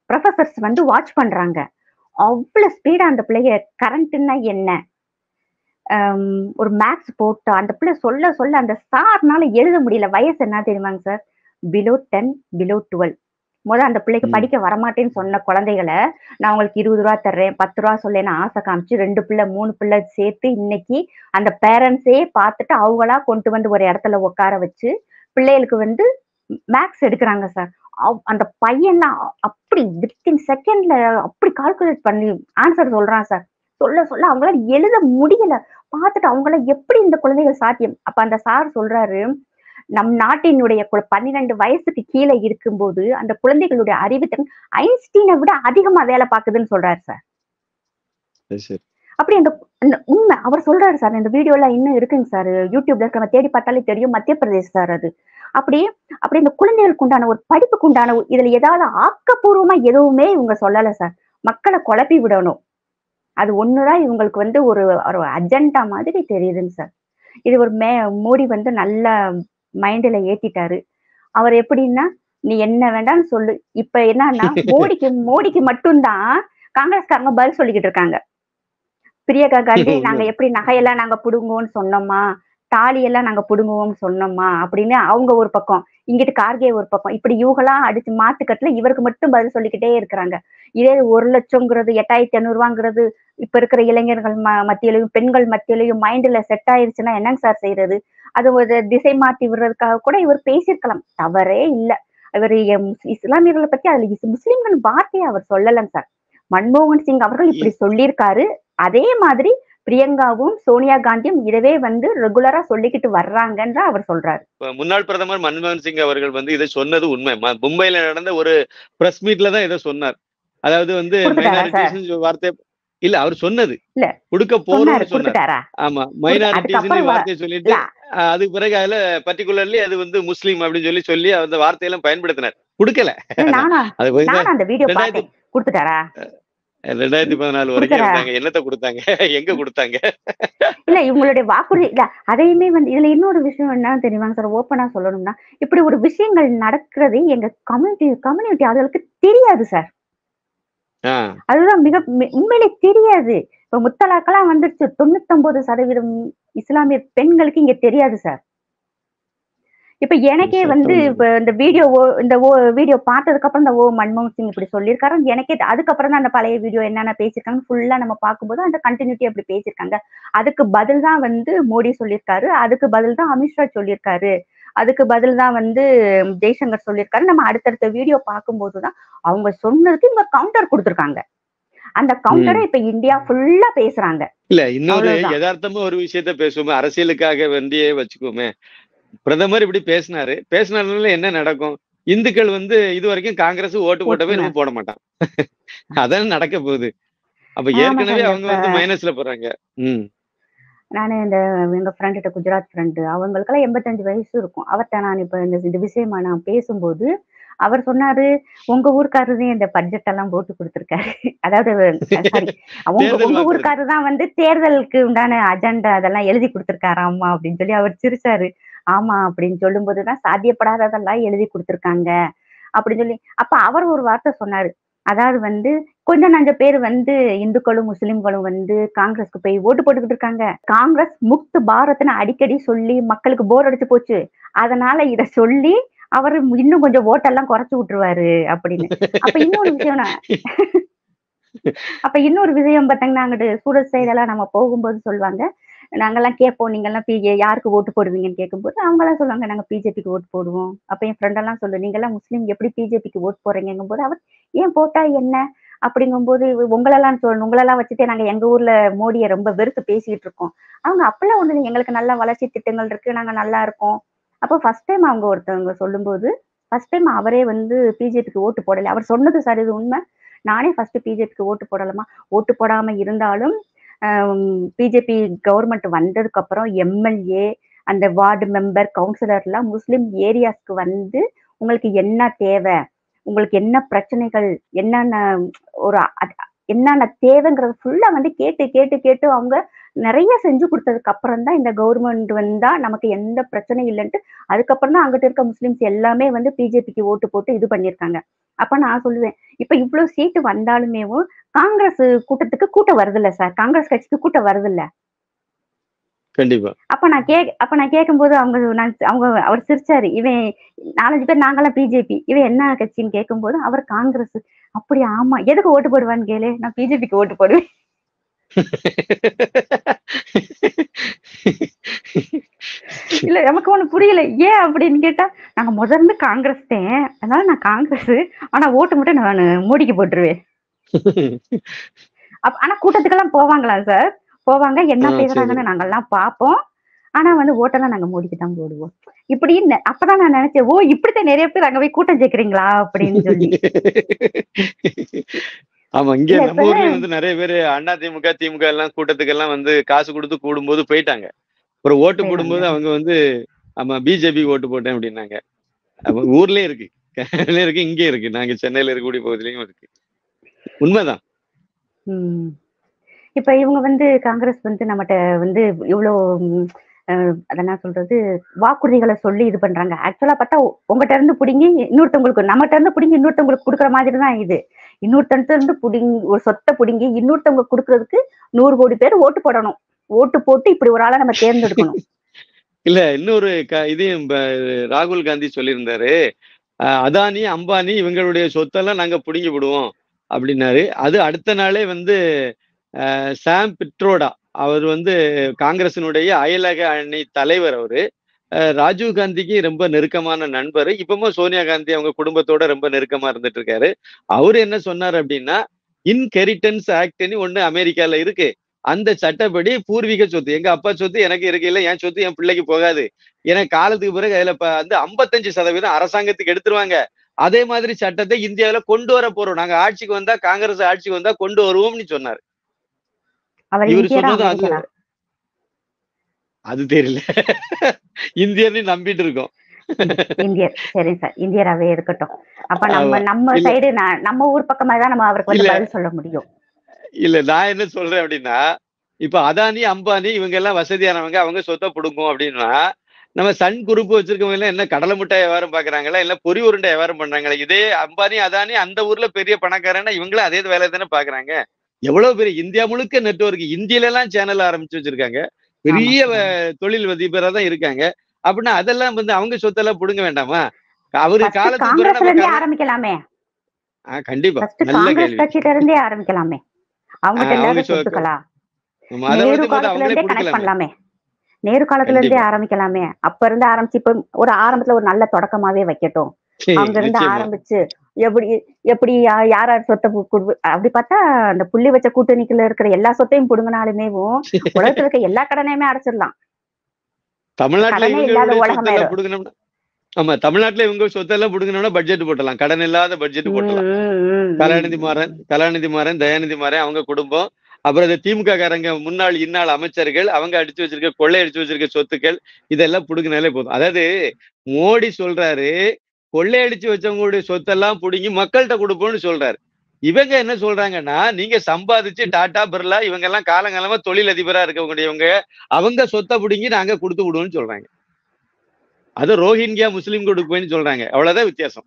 ப்ரொஃபசர்ஸ் வந்து வாட்ச் பண்றாங்க. அவ்வளவு ஸ்பீடா அந்த பிள்ளைய கரண்ட்னா என்ன, ஒரு மேக்ஸ் போட்டு அந்த பிள்ளை சொல்ல சொல்ல அந்த சார்னால எழுத முடியல. வயசு என்ன தெரியுமாங்க சார், பிலோ 10 பிலோ 12. அந்த பிள்ளைக்கு படிக்க வரமாட்டேன்னு சொன்ன குழந்தைகளை நான் உங்களுக்கு 20 ரூபா தர்றேன், 10 ரூபா சொல்லேன்னு ஆசை காமிச்சு 2 பிள்ளை 3 பிள்ளை சேர்த்து இன்னைக்கு அந்த பேரண்ட்ஸே பார்த்துட்டு அவங்களா கொண்டு வந்து ஒரு இடத்துல உட்கார வச்சு பிள்ளைகளுக்கு வந்து மேக்ஸ் எடுக்கிறாங்க சார். அந்த பையன்லாம் அப்படி வித்தின் செகண்ட்ல அப்படி கால்குலேட் பண்ணி ஆன்சர் சொல்றான் சார். சொல்ல சொல்ல அவங்களால எழுத முடியல. பார்த்துட்டு அவங்கள எப்படி இந்த குழந்தைகள் சாத்தியம். அப்ப அந்த சார் சொல்றாரு, நம் நாட்டினுடைய 12 வயசுக்கு கீழே இருக்கும்போது அந்த குழந்தைகளுடைய அறிவுத்திறன் ஐன்ஸ்டீனை விட அதிகமா வேலை பார்க்குதுன்னு சொல்றாரு சார். அப்படி அந்த உண்மை அவர் சொல்றாரு சார். இந்த வீடியோ எல்லாம் இன்னும் இருக்குங்க சார், யூடியூப்ல நம்ம தேடி பார்த்தாலே தெரியும். மத்திய பிரதேஷ் சார் அது. அப்படி இந்த குழந்தைகளுக்கு உண்டான ஒரு படிப்புக்கு உண்டான இதுல ஏதாவது ஆக்கப்பூர்வமா எதுவுமே இவங்க சொல்லல சார். மக்களை குழப்பி விடணும், அது ஒண்ணுதான் இவங்களுக்கு வந்து ஒரு அஜெண்டா மாதிரி தெரியுதுங்க சார். இது ஒரு மோடி வந்து நல்ல மைண்ட்ல ஏத்திட்டாரு. அவர் எப்படின்னா, நீ என்ன வேண்டாம்னு சொல்லு. இப்ப என்னன்னா மோடிக்கு மட்டும்தான் காங்கிரஸ்காரங்க பதில் சொல்லிக்கிட்டு இருக்காங்க. பிரியங்கா காந்தி நாங்க எப்படி நகையெல்லாம் நாங்க புடுங்குவோம்னு சொன்னோமா, தாலியெல்லாம் நாங்க புடுங்குவோம்னு சொன்னோமா அப்படின்னு அவங்க ஒரு பக்கம், இங்கிட்டு கார்கே ஒரு பக்கம், இப்படி இவங்கெல்லாம் அடிச்சு மாத்துக்கட்டுல இவருக்கு மட்டும் பதில் சொல்லிக்கிட்டே இருக்கிறாங்க. இதே 1 லட்சம்ங்கிறது 8500 ரூபாங்கிறது இப்ப இருக்கிற இளைஞர்கள் மத்தியிலையும் பெண்கள் மத்தியிலையும் மைண்ட்ல செட் ஆயிருச்சுன்னா என்னங்க சார் செய்யறது? அது ஒரு திசை மாத்தி விடுறதுக்காக கூட இவர் பேசியிருக்கலாம், தவறே இல்லை. இவர் இஸ்லாமியர்களை பத்தி அதுல முஸ்லிம்கள் வார்த்தையை அவர் சொல்லலங்க சார். மன்மோகன் சிங் அவர்கள் இப்படி சொல்லியிருக்காரு. அதே மாதிரி பிரியங்காவும் சோனியா காந்தியும் இதவே வந்து ரெகுலரா சொல்லிக்கிட்டு வர்றாங்கன்ற அவர் சொல்றாரு.
முன்னாள் பிரதமர் மன்மோகன் சிங் அவர்கள் வந்து இதை சொன்னது உண்மை. மும்பைல நடந்த ஒரு பிரஸ் மீட்ல தான் இதை சொன்னார். அதாவது வந்து வார்த்தை இல்ல அவர் சொன்னது
இல்ல
கொடுக்க
சொன்னாரு,
போறோம்னு சொன்னார்.
கொடுத்துட்டாரா?
ஆமா, மைனாரிட்டிஸ்
அதுக்கப்புறம்
வார்த்தையை சொல்லிட்டு அதுக்கு பிறகு அதுல பர்டிகுலர்லி அது வந்து முஸ்லீம் அப்படின்னு சொல்லி அந்த வார்த்தையெல்லாம் பயன்படுத்தினார். கொடுக்கல. அது போய்
நானும் அந்த வீடியோ
2000
பார்த்தேன். கொடுத்துட்டாரா?
2014 வரைக்கும் இருந்தாங்க. என்னத்த கொடுத்தாங்க? எங்க கொடுத்தாங்க?
இல்ல இவங்களுடைய வாக்குறுதி இல்ல. அதையுமே வந்து இதுல இன்னொரு விஷயம் என்ன தெரியுமாங்க சார், ஓப்பனா சொல்லணும்னா, இப்படி ஒரு விஷயங்கள் நடக்கிறது எங்க கம்யூனிட்டி ஆளுகளுக்கு தெரியாது சார். அதுதான் உண்மையிலே தெரியாது. இப்ப முத்தலாக்கெல்லாம் வந்துருச்சு. 99% இஸ்லாமிய பெண்களுக்கு இங்க தெரியாது சார். இப்ப எனக்கே வந்து இப்ப இந்த வீடியோ பார்த்ததுக்கு அப்புறம் இந்த மன்மோகன் சிங் இப்படி சொல்லியிருக்காரு எனக்கே அதுக்கப்புறம் தான் அந்த பழைய வீடியோ என்னென்ன பேசியிருக்காங்க ஃபுல்லா நம்ம பார்க்கும்போது அந்த கண்டினியூட்டி அப்படி பேசியிருக்காங்க. அதுக்கு பதில் தான் வந்து மோடி சொல்லியிருக்காரு, அதுக்கு பதில் தான் அமித்ஷா சொல்லியிருக்காரு, அதுக்கு பதில் தான் வந்து ஜெய்சங்கர் சொல்லியிருக்காரு. நம்ம அடுத்தடுத்த வீடியோ பார்க்கும்போதுதான் அவங்க சொன்னதுக்கு இவங்க கவுண்டர் கொடுத்திருக்காங்க. அந்த கவுண்டரை இப்ப இந்தியா ஃபுல்லா பேசுறாங்க.
இல்ல இன்னொரு யதார்த்தமா ஒரு விஷயத்த பேசுவோமே, அரசியலுக்காக வேண்டியே வச்சுக்கோமே. பிரதமர் இப்படி பேசினாருல என்ன நடக்கும்? இந்துக்கள் வந்து இது வரைக்கும் காங்கிரஸ் ஓட்டு போட்டவே நம்ம போட மாட்டான். அதான் நடக்க போகுது. அப்ப ஏற்கனவே அவங்க வந்து மைனஸ்ல போறாங்க.
நானு எங்க ஃப்ரெண்ட் குஜராத் ஃப்ரெண்டு அவங்களுக்கெல்லாம் 85 வயசு இருக்கும். அவர்கிட்ட நான் இப்ப இந்த விஷயமா நான் பேசும்போது அவர் சொன்னாரு, உங்க ஊருக்காரரு இந்த பட்ஜெட் எல்லாம் போட்டு கொடுத்திருக்காரு. அதாவது சாரி உங்க ஊருக்காரரு தான் வந்து தேர்தலுக்கு உண்டான அஜெண்டா அதெல்லாம் எழுதி கொடுத்திருக்காராமா அப்படின்னு சொல்லி அவர் சிரிச்சாரு. ஆமா அப்படின்னு சொல்லும் போதுதான் சாத்தியப்படாததெல்லாம் எழுதி கொடுத்திருக்காங்க அப்படின்னு சொல்லி அப்ப அவர் ஒரு வார்த்தை சொன்னாரு. அதாவது வந்து கொஞ்சம் நஞ்ச பேர் வந்து இந்துக்களும் முஸ்லிம்களும் வந்து காங்கிரஸ்க்கு போய் ஓட்டு போட்டுக்கிட்டு இருக்காங்க. காங்கிரஸ் முக்து பாரத்னு அடிக்கடி சொல்லி மக்களுக்கு போர் அடிச்சு போச்சு. அதனால இத சொல்லி அவரு இன்னும் கொஞ்சம் ஓட்டெல்லாம் குறைச்சு விட்டுருவாரு அப்படின்னு. அப்ப இன்னொரு விஷயம் பாத்தீங்கன்னா அங்கிட்டு சூரத் சைடெல்லாம் நம்ம போகும்போது சொல்லுவாங்க, நாங்கெல்லாம் கேட்போம் நீங்கெல்லாம் யாருக்கு ஓட்டு போடுவீங்கன்னு கேட்கும்போது அவங்க எல்லாம் சொல்லுவாங்க நாங்க பிஜேபிக்கு ஓட்டு போடுவோம். அப்ப என் ஃப்ரெண்ட் எல்லாம் சொல்லு நீங்க எல்லாம் முஸ்லீம் எப்படி பிஜேபிக்கு ஓட்டு போறீங்கும் போது அவர் ஏன் போட்டா என்ன அப்படிங்கும்போது உங்களெல்லாம் வச்சுட்டே நாங்க எங்க ஊர்ல மோடியை ரொம்ப வெறுத்து பேசிட்டு இருக்கோம். அவங்க அப்பெல்லாம் ஒண்ணு எங்களுக்கு நல்ல வளர்ச்சி திட்டங்கள் இருக்கு, நாங்க நல்லா இருக்கோம். அப்போ ஃபர்ஸ்ட் டைம் அவங்க ஒருத்தவங்க சொல்லும்போது ஃபர்ஸ்ட் டைம் அவரே வந்து பிஜேபிக்கு ஓட்டு போடல. அவர் சொன்னது சரி, இது உண்மை. நானே ஃபர்ஸ்ட் பிஜேபிக்கு ஓட்டு போடலாமா, ஓட்டு போடாம இருந்தாலும் பிஜேபி கவர்மெண்ட் வந்ததுக்கு அப்புறம் எம்எல்ஏ அந்த வார்டு மெம்பர் கவுன்சிலர் எல்லாம் முஸ்லிம் ஏரியாஸ்க்கு வந்து உங்களுக்கு என்ன தேவை, உங்களுக்கு என்ன பிரச்சனைகள், என்னென்ன தேவைங்கிறது ஃபுல்லா வந்து கேட்டு கேட்டு கேட்டு அவங்க நிறைய செஞ்சு கொடுத்ததுக்கு அப்புறம் தான் இந்த கவர்மெண்ட் வந்தா நமக்கு எந்த பிரச்சனையும் இல்லைன்ட்டு அதுக்கப்புறம் தான் அங்கிட்ட இருக்க முஸ்லிம்ஸ் எல்லாமே வந்து பிஜேபிக்கு ஓட்டு போட்டு இது பண்ணியிருக்காங்க. அப்ப நான் சொல்லுவேன், இப்ப இவ்வளவு சீட்டு வந்தாலுமே காங்கிரஸ் கூட்டம் வருது இல்ல சார், காங்கிரஸ் கட்சிக்கு கூட்டம் வருது இல்ல.
கண்டிப்பா.
அப்ப நான் கேட்கும்போது அவர் சிரிச்சாரு. இவன் 4-5 பேர் நாங்கெல்லாம் பிஜேபி, இவன் என்ன கட்சின்னு கேட்கும்போது அவர் காங்கிரஸ். அப்படி ஆமா, எதுக்கு ஓட்டு போடுவான்னு கேளு, நான் பிஜேபிக்கு ஓட்டு போடுவேன். இல்ல நமக்கு ஒண்ணு புரியல ஏன் அப்படின்னு கேட்டா, நாங்க முதல்ல காங்கிரஸ் தான், அதனால நான் காங்கிரஸ், ஆனா ஓட்டு மட்டும் நான் மோடிக்கு போட்டுருவேன். ஆனா கூட்டத்துக்கெல்லாம் போவாங்களா சார்? போவாங்க, என்ன பேசுறாங்கன்னு நாங்கெல்லாம் பார்ப்போம். ஆனா வந்து ஓட்டெல்லாம் நாங்க மோடிக்கு தான் போடுவோம். இப்படின்னு அப்பதான் நான் நினைச்சேன், ஓ இப்படித்தான் நிறைய பேர் அங்க போய் கூட்டம் சேர்க்கிறீங்களா அப்படின்னு சொல்லி.
ஆமா, இங்க நம்ம ஊர்ல வந்து நிறைய பேரு அண்ணா திமுக திமுக எல்லாம் கூட்டத்துக்கு எல்லாம் வந்து காசு கொடுத்து கூடும்போது போயிட்டாங்க. ஒரு ஓட்டு போடும்போது அவங்க வந்து ஆமா பிஜேபி ஓட்டு போட்டேன் அப்படின்னாங்க. அவங்க ஊர்லயே இருக்கு, இங்கே இருக்கு, நாங்க சென்னையில இருக்கக்கூடிய பகுதியிலயும் இருக்கு. உண்மைதான்.
இப்ப இவங்க வந்து காங்கிரஸ் வந்து நம்மகிட்ட வந்து இவ்வளவு அதெல்லாம் சொல்றது வாக்குறுதிகளை சொல்லி இது பண்றாங்க. ஆக்சுவலா பார்த்தா உங்ககிட்ட இருந்து பிடிங்கி இன்னொருத்தவங்களுக்கு, நம்மகிட்ட இருந்து பிடிங்கி இன்னொருத்தவங்களுக்கு கொடுக்குற மாதிரி தான் இது. இன்னொருத்தன்ட்டு இருந்து ஒரு சொத்தை பிடிங்கி இன்னொருத்தவங்க கொடுக்கறதுக்கு 100 கோடி பேர் ஓட்டு போடணும். ஓட்டு போட்டு இப்படி ஒரு ஆளை நம்ம தேர்ந்தெடுக்கணும்.
இல்ல இன்னொரு இதையும் ராகுல் காந்தி சொல்லியிருந்தாரு, அதானி அம்பானி இவங்களுடைய சொத்தெல்லாம் நாங்க பிடுங்கி விடுவோம் அப்படின்னாரு. அது அடுத்த நாளே வந்து சாம் பிட்ரோடா அவர் வந்து காங்கிரசினுடைய அயலக அணி தலைவர், அவரு ராஜீவ் காந்திக்கு ரொம்ப நெருக்கமான நண்பர். இப்பவும் சோனியா காந்தி அவங்க குடும்பத்தோட ரொம்ப நெருக்கமா இருந்துட்டு இருக்காரு. அவரு என்ன சொன்னார் அப்படின்னா, இன்ஹெரிட்டன்ஸ் ஆக்ட்னு ஒண்ணு அமெரிக்கால இருக்கு. அந்த சட்டப்படி பூர்வீக சொத்து, எங்க அப்பா சொத்து எனக்கு இருக்கு, இல்ல என் சொத்து என் பிள்ளைக்கு போகாது, எனக்கு காலத்துக்கு பிறகு அதுல வந்து 55% அரசாங்கத்துக்கு எடுத்துருவாங்க. அதே மாதிரி சட்டத்தை இந்தியாவில கொண்டு வர போறோம், நாங்க ஆட்சிக்கு வந்தா, காங்கிரஸ் ஆட்சிக்கு வந்தா கொண்டு வருவோம்னு சொன்னாரு.
அவர்
இவர்
இந்தியரா
சொன்னதும் அது
அமெரிக்கரா?
அது தெரியல. இந்தியன்னு நம்பிட்டு இருக்கோம்.
இந்தியர். சரி சார், இந்தியராவே இருக்கட்டும். அப்ப
ஆமா.
நம்ம
இல்ல
சைடு நம்ம ஊர் பக்கமா தான் நம்ம அவருக்கு வந்து
இல்ல
பதில் சொல்ல முடியும்.
இல்ல நான் என்ன சொல்றேன் அப்படின்னா, இப்ப அதானி, அம்பானி இவங்க எல்லாம் வசதியானவங்க. அவங்க சொத்த புடுங்கும் அப்படின்னா, நம்ம சன் குரூப் வச்சிருக்கவங்க எல்லாம் என்ன கடலை மிட்டாய் வியாபாரம் பாக்குறாங்களா? இல்ல பொரி உருண்டை வியாபாரம் பண்றாங்களா? இதே அம்பானி, அதானி அந்த ஊர்ல பெரிய பணக்காரன்னா இவங்களும் அதே வேலையை தானே பாக்குறாங்க. எவ்வளவு பெரிய இந்தியா முழுக்க நெட்வொர்க், இந்தியில எல்லாம் சேனல் ஆரம்பிச்சு வச்சிருக்காங்க.
ஆமா
பெரிய
சார், ஆமா.
தொழில் அதிபரா தான் இருக்காங்க. அப்படின்னா அதெல்லாம் வந்து அவங்க சொத்தெல்லாம் புடுங்க வேண்டாமா? அவரு
ஃபர்ஸ்ட்
காலத்துக்கு பிறகு
காங்கிரஸ்ல
நம்ம
இருந்தே ஆரம்பிக்கலாமே.
கண்டிப்பா.
ஃபர்ஸ்ட்
நல்ல
காங்கிரஸ்
கேள்வி.
கட்சியில இருந்தே ஆரம்பிக்கலாமே. அவங்ககிட்ட
அவங்க
இல்லாத சொத்துக்களா?
அத
நேரு
வந்து
காலத்துல
அவங்களே
இருந்தே கனெக்ட்
புடுங்கலாமே.
பண்ணலாமே. நேரு காலத்துல இருந்தே
கண்டிப்பா.
ஆரம்பிக்கலாமே. அப்ப இருந்து ஆரம்பிச்சு இப்ப ஒரு ஆரம்பத்துல ஒரு நல்ல தொடக்கமாவே வைக்கட்டும். அங்க இருந்து
நிச்சயமா.
ஆரம்பிச்சு எப்படி எப்படி யார் யார் சொத்தை அப்படி பார்த்தா அந்த புள்ளி வச்ச கூட்டணிக்குள்ள இருக்கிற எல்லா சொத்தையும் புடுங்கினாலுமேவும் உலகத்துல இருக்க எல்லா கடனையுமே அடைச்சிடலாம்.
தமிழ்நாட்டுல
கடனே இல்லாத
இவங்களுடைய சொத்தெல்லாம்
உலகமாயிரும்.
புடுங்கணும்னா ஆமா. தமிழ்நாட்டுல இவங்க சொத்தெல்லாம் புடுங்கணும்னா பட்ஜெட் போட்டுடலாம். கடன் இல்லாத பட்ஜெட்
ம்,
போட்டுடலாம்.
ம், ம், ம், ம்.
கலாநிதி மாறன், தயாநிதி மாறன் அவங்க குடும்பம். அப்புறம் இந்த திமுக காரங்க முன்னாள், இன்னாள் அமைச்சர்கள் அவங்க அடிச்சு வச்சிருக்க கொள்ளை அடிச்சு வச்சிருக்க சொத்துக்கள் இதெல்லாம் புடுங்கினாலே போதும். அதாவது மோடி சொல்றாரு, கொள்ளையடிச்சு வச்சவங்களுடைய சொத்தெல்லாம் புடுங்கி மக்கள்கிட்ட கொடுப்போம்னு சொல்றாரு. இவங்க என்ன சொல்றாங்கன்னா, நீங்க சம்பாதிச்சு டாடா, பிர்லா இவங்க எல்லாம் காலங்காலமா தொழில் அதிபரா இருக்கக்கூடியவங்க, அவங்க சொத்த புடுங்கி நாங்க குடுத்து விடுவோம்னு சொல்றாங்க. அது ரோஹிங்கியா முஸ்லீம் கொடுப்பேன்னு சொல்றாங்க. அவ்வளவுதான் வித்தியாசம்.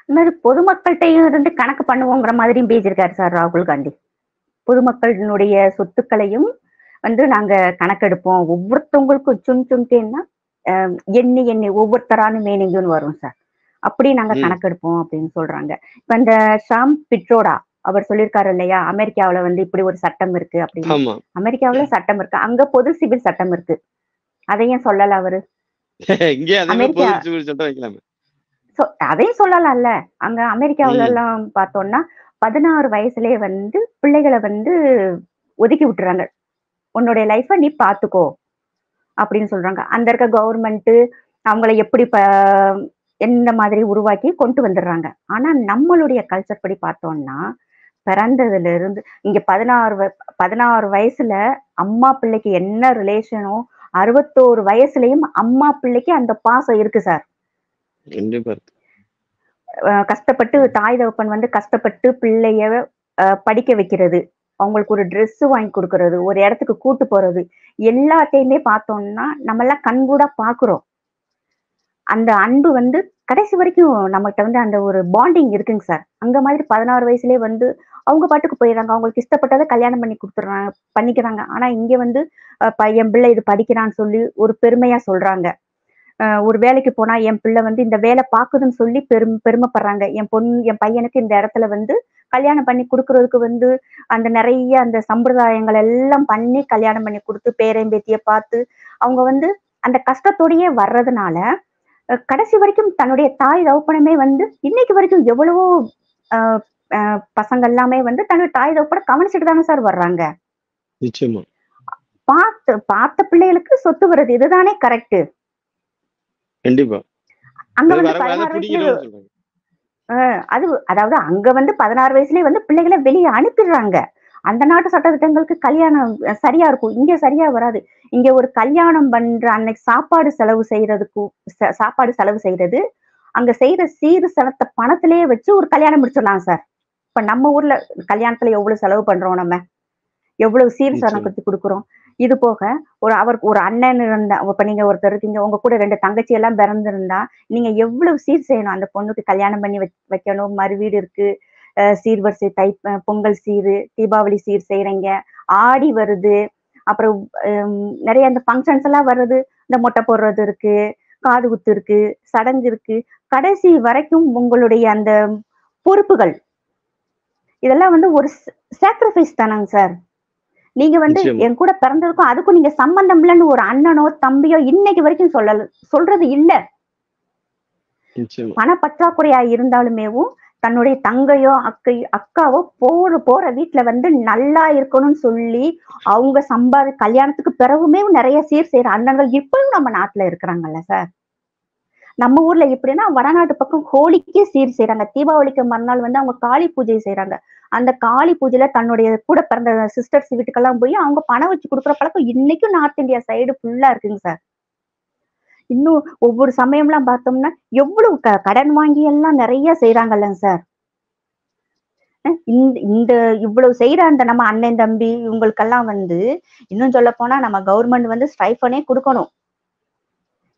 இந்த மாதிரி பொதுமக்கள்கிட்டயும் இருந்து கணக்கு பண்ணுவோங்கிற மாதிரியும் பேசியிருக்காரு சார் ராகுல் காந்தி. பொதுமக்களினுடைய சொத்துக்களையும் வந்து நாங்க கணக்கெடுப்போம். ஒவ்வொருத்தவங்களுக்கும் சுன்கேன்னா எண்ணி எண்ணி ஒவ்வொருத்தரான மீனிங்னு வரும் சார். அப்படி நாங்க
ம்.
கணக்கெடுப்போம் அப்படின்னு சொல்றாங்க. இப்ப இந்த ஷாம் பிட்ரோடா அவர் சொல்லியிருக்காரு இல்லையா, அமெரிக்காவுல வந்து இப்படி ஒரு சட்டம் இருக்கு அப்படின்னு.
ஆமா.
அமெரிக்காவுல சட்டம் இருக்கு, அங்க பொது சிவில் சட்டம் இருக்கு. அதையும் சொல்லல அவரு.
இங்கே அதே மாதிரி
அமெரிக்கா
பொது சிவில் சட்டம் வைக்கலாமே.
அதையும் சொல்லலாம்ல. அங்க அமெரிக்காவுல
ம்.
எல்லாம் பார்த்தோம்னா 16 வயசுலயே வந்து பிள்ளைகளை வந்து ஒதுக்கி விட்டுறாங்க. உன்னுடைய லைஃப நீ பாத்துக்கோ அப்படின்னு சொல்றாங்க. அந்த இருக்க கவர்மெண்ட் அவங்கள எப்படி எந்த மாதிரி உருவாக்கி கொண்டு வந்துடுறாங்க. ஆனா நம்மளுடைய கல்ச்சர் படி பார்த்தோம்னா பிறந்ததுல இருந்து இங்க 16 வயசுல அம்மா பிள்ளைக்கு என்ன ரிலேஷனோ 61 வயசுலயும் அம்மா பிள்ளைக்கு அந்த பாசம் இருக்கு சார்.
கண்டிப்பா.
கஷ்டப்பட்டு தாய் தகப்பன் வந்து கஷ்டப்பட்டு பிள்ளைய படிக்க வைக்கிறது, அவங்களுக்கு ஒரு ட்ரெஸ் வாங்கி கொடுக்கறது, ஒரு இடத்துக்கு கூட்டு போறது, எல்லாத்தையுமே பார்த்தோம்னா நம்ம எல்லாம் கண்கூடா பாக்குறோம். அந்த அன்பு வந்து கடைசி வரைக்கும் நம்மகிட்ட வந்து அந்த ஒரு பாண்டிங் இருக்குங்க சார். அங்க மாதிரி 16 வயசுலயே வந்து அவங்க பாட்டுக்கு போயிடுறாங்க. அவங்களுக்கு இஷ்டப்பட்டதை கல்யாணம் பண்ணி கொடுத்துறாங்க, பண்ணிக்கிறாங்க. ஆனா இங்க வந்து என் பிள்ளை இது படிக்கிறான்னு சொல்லி ஒரு பெருமையா சொல்றாங்க. ஒரு வேலைக்கு போனா என் பிள்ளை வந்து இந்த வேலை பாக்குதுன்னு சொல்லி பெருமைப்படுறாங்க. என் பையனுக்கு இந்த இடத்துல வந்து கல்யாணம் பண்ணி கொடுக்கறதுக்கு வந்து அந்த நிறைய அந்த சம்பிரதாயங்கள் எல்லாம் பண்ணி கல்யாணம் பண்ணி கொடுத்து பேரன் பேத்திய பார்த்து அவங்க வந்து அந்த கஷ்டத்தோடயே வர்றதுனால கடைசி வரைக்கும் தன்னுடைய தாய் தகப்பனுமே வந்து இன்னைக்கு வரைக்கும் எவ்வளவோ பசங்க எல்லாமே வந்து தன்னுடைய தாய் தகப்பனை கவனிச்சுட்டு தானே சார் வர்றாங்க.
நிச்சயமா.
பார்த்த பிள்ளைகளுக்கு சொத்து வருது, இதுதானே கரெக்ட்.
கண்டிப்பா.
அங்க வந்து 16 வயசுல அது அதாவது அங்க வந்து 16 வயசுலயே வந்து பிள்ளைகளை வெளியே அனுப்பிடுறாங்க. அந்த நாட்டு சட்டத்திட்டங்களுக்கு கல்யாணம் சரியா இருக்கும். இங்க சரியா வராது. இங்க ஒரு கல்யாணம் பண்ற அன்னைக்கு சாப்பாடு செலவு செய்யறது அங்க செய்யற சீர் செலத்த பணத்திலேயே வச்சு ஒரு கல்யாணம் முடிச்சிடலாம் சார். இப்ப நம்ம ஊர்ல கல்யாணத்துல எவ்வளவு செலவு பண்றோம், நம்ம எவ்வளவு சீர் சனக்கத்து கொடுக்குறோம். இது போக அவருக்கு ஒரு அண்ணன் இருந்தா, இப்ப நீங்க ஒருத்தர் இருக்கீங்க, உங்க கூட 2 தங்கச்சி எல்லாம் பிறந்திருந்தா நீங்க எவ்வளவு சீர் செய்யணும். அந்த பொண்ணுக்கு கல்யாணம் பண்ணி வைக்கணும், மறு வீடு இருக்கு, சீர்வரிசை பொங்கல் சீரு, தீபாவளி சீர் செய்யறீங்க, ஆடி வருது, அப்புறம் நிறைய அந்த ஃபங்க்ஷன்ஸ் எல்லாம் வருது, இந்த மொட்டை போடுறது இருக்கு, காது குத்து இருக்கு, சடங்கு இருக்கு, கடைசி வரைக்கும் உங்களுடைய அந்த பொறுப்புகள் இதெல்லாம் வந்து ஒரு சாக்ரிஃபைஸ் தானாங்க சார். நீங்க வந்து என் கூட பிறந்ததுக்கும் அதுக்கும் நீங்க சம்பந்தம் இல்லைன்னு ஒரு அண்ணனோ தம்பியோ இன்னைக்கு வரைக்கும் சொல்றது இல்ல. பண பற்றாக்குறையா இருந்தாலுமேவும் தன்னுடைய தங்கையோ அக்காவோ போற வீட்டுல வந்து நல்லா இருக்கணும்னு சொல்லி அவங்க கல்யாணத்துக்கு பிறகுமே நிறைய சீர் செய்யற அண்ணன்கள் இப்பவும் நம்ம நாட்டுல இருக்கிறாங்கல்ல சார். நம்ம ஊர்ல எப்படின்னா வடநாட்டு பக்கம் ஹோலிக்கே சீர் செய்யறாங்க, தீபாவளிக்கு மறுநாள் வந்து அவங்க காளி பூஜை செய்யறாங்க. அந்த காளி பூஜையில தன்னுடைய கூட பிறந்த சிஸ்டர்ஸ் வீட்டுக்கெல்லாம் போய் அவங்க பணம் வச்சு கொடுக்குற பழக்கம் இன்னைக்கும் நார்த் இந்தியா சைடு ஃபுல்லா இருக்குங்க சார். இன்னும் ஒவ்வொரு சமயம்லாம் பார்த்தோம்னா எவ்வளவு கடன் வாங்கி எல்லாம் நிறைய செய்யறாங்கல்லங்க சார். இந்த இந்த இவ்வளவு செய்யற அந்த நம்ம அண்ணன் தம்பி இவங்களுக்கெல்லாம் இன்னும் சொல்ல போனா நம்ம கவர்மெண்ட் ஸ்டைஃபனே கொடுக்கணும்.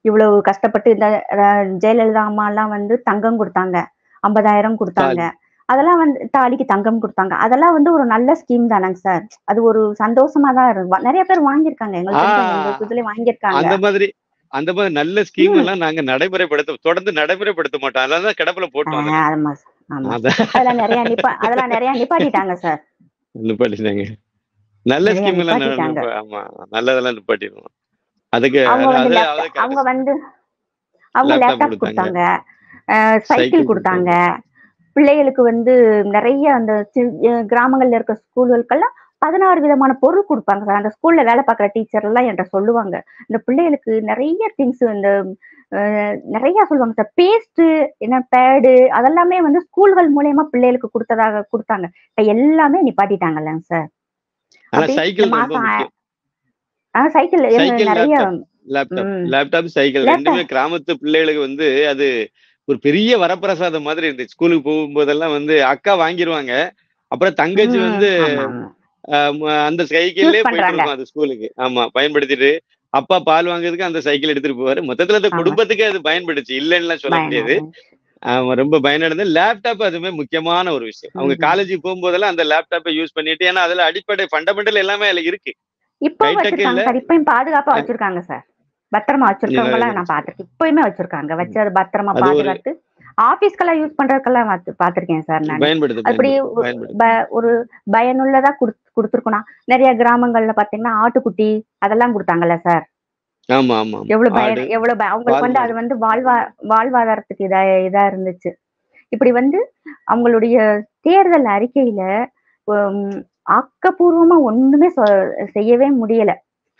இவ்வளவு கஷ்டப்பட்டு இந்த ஜெயலலிதா அம்மா எல்லாம் தங்கம் கொடுத்தாங்க, 50,000 கொடுத்தாங்க. அதெல்லாம் தாலிக்கு தங்கம் கொடுத்தாங்க. அதெல்லாம் ஒரு நல்ல ஸ்கீம் தானங்க சார். அது ஒரு சந்தோஷமா தான் இருக்கும். நிறைய பேர் வாங்கியிருக்காங்க, எங்களுக்கு இதுல வாங்கியிருக்காங்க.
அந்த மாதிரி நல்ல ஸ்கீம் எல்லாம் நாங்க தொடர்ந்து நடைமுறைப்படுத்த மாட்டோம். அதனாலதான் கிடப்புல போட்டோம்.
அதெல்லாம் நிறைய நிப்பாட்டிட்டாங்க சார்.
நிப்பாட்டிட்டாங்க. நல்ல ஸ்கீம் எல்லாம் ஆமா நல்லதெல்லாம் நிப்பாட்டிடுவோம். அதுக்கு
அவங்க லேப்டாப் கொடுத்தாங்க, சைக்கிள் கொடுத்தாங்க. பிள்ளைகளுக்கு நிறைய அந்த கிராமங்கள்ல இருக்க ஸ்கூல்களுக்கெல்லாம் 16 விதமான பொருள் கொடுப்பாங்க சார். அந்த ஸ்கூல்ல வேலை பார்க்குற டீச்சர் எல்லாம் என்கிட்ட சொல்லுவாங்க, இந்த பிள்ளைகளுக்கு நிறைய திங்ஸ் நிறைய சொல்லுவாங்க சார். பேஸ்ட் என்ன பேடு அதெல்லாமே ஸ்கூல்கள் மூலியமா பிள்ளைகளுக்கு கொடுத்தாங்க. இப்ப எல்லாமே நிப்பாட்டிட்டாங்கல்லங்க சார். சைக்கிள் நிறைய
லேப்டாப் சைக்கிள் ரெண்டுமே கிராமத்து பிள்ளைகளுக்கு அது ஒரு பெரிய வரப்பிரசாதம் மாதிரி இருந்துச்சு. ஸ்கூலுக்கு போகும்போதெல்லாம் அக்கா வாங்கிருவாங்க, அப்புறம் தங்கச்சி அந்த சைக்கிள்லயே போயிட்டு இருக்கும் அது ஸ்கூலுக்கு. ஆமா, பயன்படுத்திட்டு அப்பா பால் வாங்குறதுக்கு அந்த சைக்கிள் எடுத்துட்டு போவாரு. மொத்தத்துல அந்த குடும்பத்துக்கு அது பயன்படுச்சு, இல்லைன்னு சொல்ல முடியாது. ரொம்ப பயனடைந்த லேப்டாப் அதுமே முக்கியமான ஒரு விஷயம். அவங்க காலேஜுக்கு போகும்போதெல்லாம் அந்த லேப்டாப்பை யூஸ் பண்ணிட்டு, ஏன்னா அதுல அடிப்படை ஃபண்டமெண்டல் எல்லாமே அதுல இருக்கு.
இப்பயும் பாதுகாப்பா வச்சிருக்காங்க சார். பத்திரமா வச்சிருக்கவங்க எல்லாம் நான் பாத்திருக்கேன். இப்பயுமே வச்சிருக்காங்க, வச்சு அது பத்திரமா பாதுகாத்து ஆபீஸ்க்கெல்லாம் யூஸ் பண்றதுக்கெல்லாம் பாத்திருக்கேன் சார். நான் அப்படி ஒரு பயனுள்ளதா கொடுத்துருக்கணும். நிறைய கிராமங்கள்ல பாத்தீங்கன்னா ஆட்டுக்குட்டி அதெல்லாம் கொடுத்தாங்கல்ல சார். எவ்வளவு அவங்களுக்கு அது வாழ்வாதாரத்துக்கு இதா இருந்துச்சு. இப்படி அவங்களுடைய தேர்தல் அறிக்கையில ஆக்கப்பூர்வமா ஒண்ணுமே செய்யவே முடியல,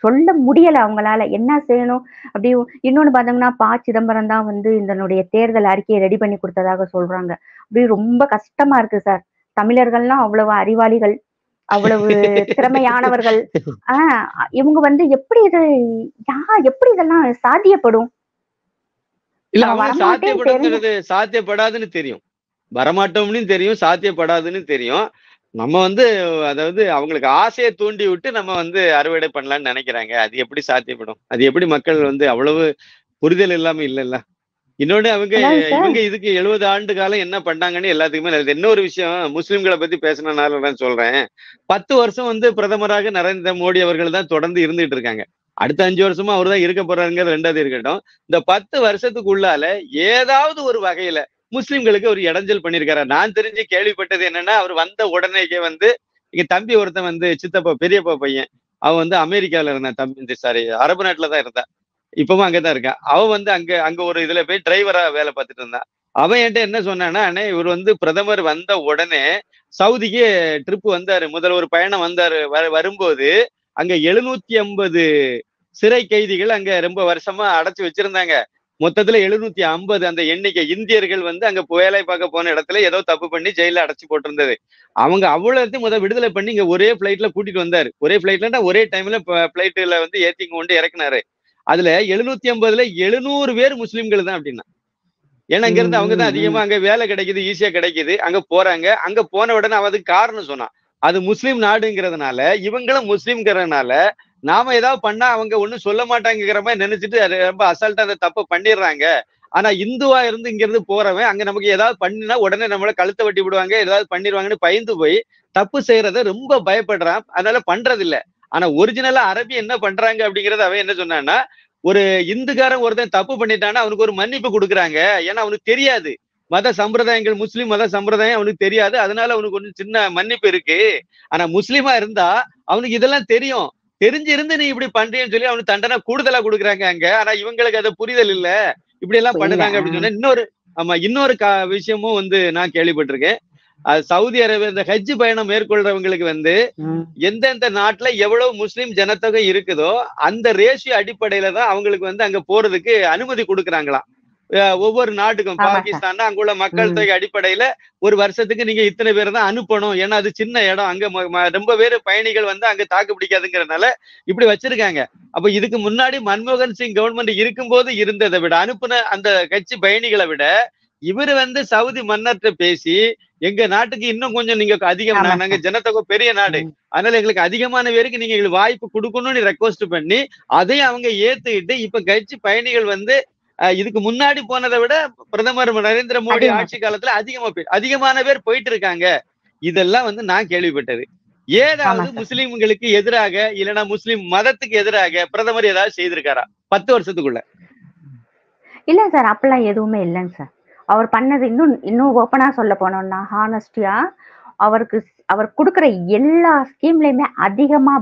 சொல்ல முடியல அவங்களால. என்ன செய்யணும் அப்படி. இன்னொன்னு பாத்தீங்கன்னா சிதம்பரம் தான் இதனுடைய தேர்தல் அறிக்கையை ரெடி பண்ணி கொடுத்ததாக சொல்றாங்க. அப்படி ரொம்ப கஷ்டமா இருக்கு சார். தமிழர்கள்லாம் அவ்வளவு அறிவாளிகள், அவ்வளவு திறமையானவர்கள். இவங்க எப்படி எப்படி இதெல்லாம் சாத்தியப்படும்?
இல்ல, அவங்க சாத்தியப்படாதுன்னு தெரியும், வரமாட்டோம்னு தெரியும், சாத்தியப்படாதுன்னு தெரியும். நம்ம அதாவது அவங்களுக்கு ஆசையை தூண்டி விட்டு நம்ம அறுவடை பண்ணலாம்னு நினைக்கிறாங்க. அது எப்படி சாத்தியப்படும்? அது எப்படி மக்கள் அவ்வளவு புரிதல் இல்லாம இல்லல்ல. இன்னொன்னு இவங்க இதுக்கு 70 ஆண்டு காலம் என்ன பண்ணாங்கன்னு எல்லாத்துக்குமே நல்லது. இன்னொரு விஷயம், முஸ்லிம்களை பத்தி பேசினால நான் சொல்றேன். 10 வருஷம் பிரதமராக நரேந்திர மோடி அவர்கள் தான் தொடர்ந்து இருந்துட்டு இருக்காங்க. அடுத்த 5 வருஷமா அவர் தான் இருக்க போறாருங்கிறது ரெண்டாவது இருக்கட்டும். இந்த 10 வருஷத்துக்குள்ளால ஏதாவது ஒரு வகையில முஸ்லிம்களுக்கு ஒரு இடைஞ்சல் பண்ணிருக்காரு. நான் தெரிஞ்சு கேள்விப்பட்டது என்னன்னா, அவர் வந்த உடனேக்கே இங்க தம்பி ஒருத்தன் சித்தப்பா பெரியப்பா பையன், அவன் அமெரிக்கால இருந்தான். தம்பி அரபு நாட்டுல தான் இருந்தான், இப்பவும் அங்கதான் இருக்கான். அவன் அங்க ஒரு இதுல போய் டிரைவரா வேலை பார்த்துட்டு இருந்தான். அவன் என்கிட்ட என்ன சொன்னான்னா, அண்ணே இவர் பிரதமர் வந்த உடனே சவுதிக்கு ட்ரிப் வந்தாரு, முதல்ல ஒரு பயணம் வந்தாரு. வரும்போது அங்க 750 சிறை கைதிகள் அங்க ரொம்ப வருஷமா அடைச்சு வச்சிருந்தாங்க. மொத்தத்துல 750 அந்த எண்ணிக்கை இந்தியர்கள் அங்க வேலை பார்க்க போன இடத்துல ஏதோ தப்பு பண்ணி ஜெயில அடைச்சு போட்டிருந்தது. அவங்க அவ்வளவு முதல் விடுதலை பண்ணி இங்க ஒரே பிளைட்ல கூட்டிட்டு வந்தாரு. ஒரே பிளைட்ல ஒரே டைம்ல பிளைட்ல ஏத்தி கொண்டு இறக்குனாரு. அதுல 750ல 700 பேர் முஸ்லிம்கள் தான் அப்படின்னா. ஏன்னா அங்க இருந்து அவங்க தான் அதிகமா அங்க வேலை கிடைக்குது, ஈஸியா கிடைக்குது, அங்க போறாங்க. அங்க போன உடனே அதுக்கு காரணம் சொன்னான், அது முஸ்லீம் நாடுங்கிறதுனால, இவங்களும் முஸ்லீம்ங்கிறதுனால நாம ஏதாவது பண்ணா அவங்க ஒண்ணும் சொல்ல மாட்டாங்கிற மாதிரி நினைச்சிட்டு ரொம்ப அசால்ட்டா அந்த தப்பை பண்ணிடுறாங்க. ஆனா இந்துவா இருந்து இங்க இருந்து போறவன் அங்க நமக்கு ஏதாவது பண்ணினா உடனே நம்மள கழுத்தை வெட்டி விடுவாங்க, ஏதாவது பண்ணிடுவாங்கன்னு பயந்து போய் தப்பு செய்யறத ரொம்ப பயப்படுறான். அதனால பண்றது இல்ல. ஆனா ஒரிஜினலா அரபி என்ன பண்றாங்க அப்படிங்கறத அவன் என்ன சொன்னான்னா, ஒரு இந்துக்காரன் ஒருத்தன் தப்பு பண்ணிட்டான்னா அவனுக்கு ஒரு மன்னிப்பு கொடுக்குறாங்க. ஏன்னா அவனுக்கு தெரியாது மத சம்பிரதாயங்கள், முஸ்லீம் மத சம்பிரதாயம் அவனுக்கு தெரியாது. அதனால அவனுக்கு ஒன்னும் சின்ன மன்னிப்பு இருக்கு. ஆனா முஸ்லீமா இருந்தா அவனுக்கு இதெல்லாம் தெரியும், தெரிஞ்சிருந்து நீ இப்படி பண்றேன்னு சொல்லி அவனுக்கு தண்டனை கூடுதலா கொடுக்குறாங்க அங்க. ஆனா இவங்களுக்கு அது புரிதல் இல்ல, இப்படி எல்லாம் பண்ணுறாங்க அப்படின்னு சொன்னா. இன்னொரு விஷயமும் நான் கேள்விப்பட்டிருக்கேன். சவுதி அரேபியா இந்த ஹஜ் பயணம் மேற்கொள்றவங்களுக்கு எந்தெந்த நாட்டுல எவ்வளவு முஸ்லிம் ஜனத்தொகை இருக்குதோ அந்த ரேஷியோ அடிப்படையில தான் அவங்களுக்கு அங்க போறதுக்கு அனுமதி கொடுக்குறாங்களாம். ஒவ்வொரு நாட்டுக்கும்
ஆமா சார்.
பாகிஸ்தான் அங்குள்ள மக்கள் தொகை அடிப்படையில ஒரு வருஷத்துக்கு நீங்க இத்தனை பேர் தான் அனுப்பணும். ஏன்னா அது சின்ன இடம், அங்க ரொம்ப பேரு பயணிகள் வந்து அங்க தாக்கு பிடிக்காதுங்கிறதுனால இப்படி வச்சிருக்காங்க. அப்ப இதுக்கு முன்னாடி மன்மோகன் சிங் கவர்மெண்ட் இருக்கும்போது இருந்ததை விட, அனுப்புன அந்த கட்சி பயணிகளை விட இவரு வந்து சவுதி மன்னர்கிட்ட பேசி எங்க நாட்டுக்கு இன்னும் கொஞ்சம் நீங்க அதிகம்,
ஆமா
நாங்க
சார்.
ஜனத்தொகை பெரிய நாடு, அதனால எங்களுக்கு அதிகமான பேருக்கு நீங்க எங்களுக்கு வாய்ப்பு கொடுக்கணும்னு ரெக்வஸ்ட் பண்ணி அதையும் அவங்க ஏத்துக்கிட்டு இப்ப கட்சி பயணிகள் வந்து இதுக்கு முன்னாடி போனதை விட பிரதமர் நரேந்திர மோடி
அதிகமா
ஆட்சி காலத்துல அதிகமான பேர் போயிட்டு இருக்காங்க. இதெல்லாம் வந்து நான் கேள்விப்பட்டது. ஏதாவது
ஆமா சார்.
முஸ்லிம்களுக்கு எதிராக இல்லைன்னா முஸ்லிம் மதத்துக்கு எதிராக பிரதமர் ஏதாவது செய்திருக்காரா 10 வருஷத்துக்குள்ள?
இல்ல சார், அப்பெல்லாம் எதுவுமே இல்லைங்க சார். அவர் பண்ணது இன்னும் ஓப்பனா சொல்ல போனோம்னா, ஹானஸ்டியா அவர் கொடுக்குற எல்லா ஸ்கீம்லயுமே அதிகமா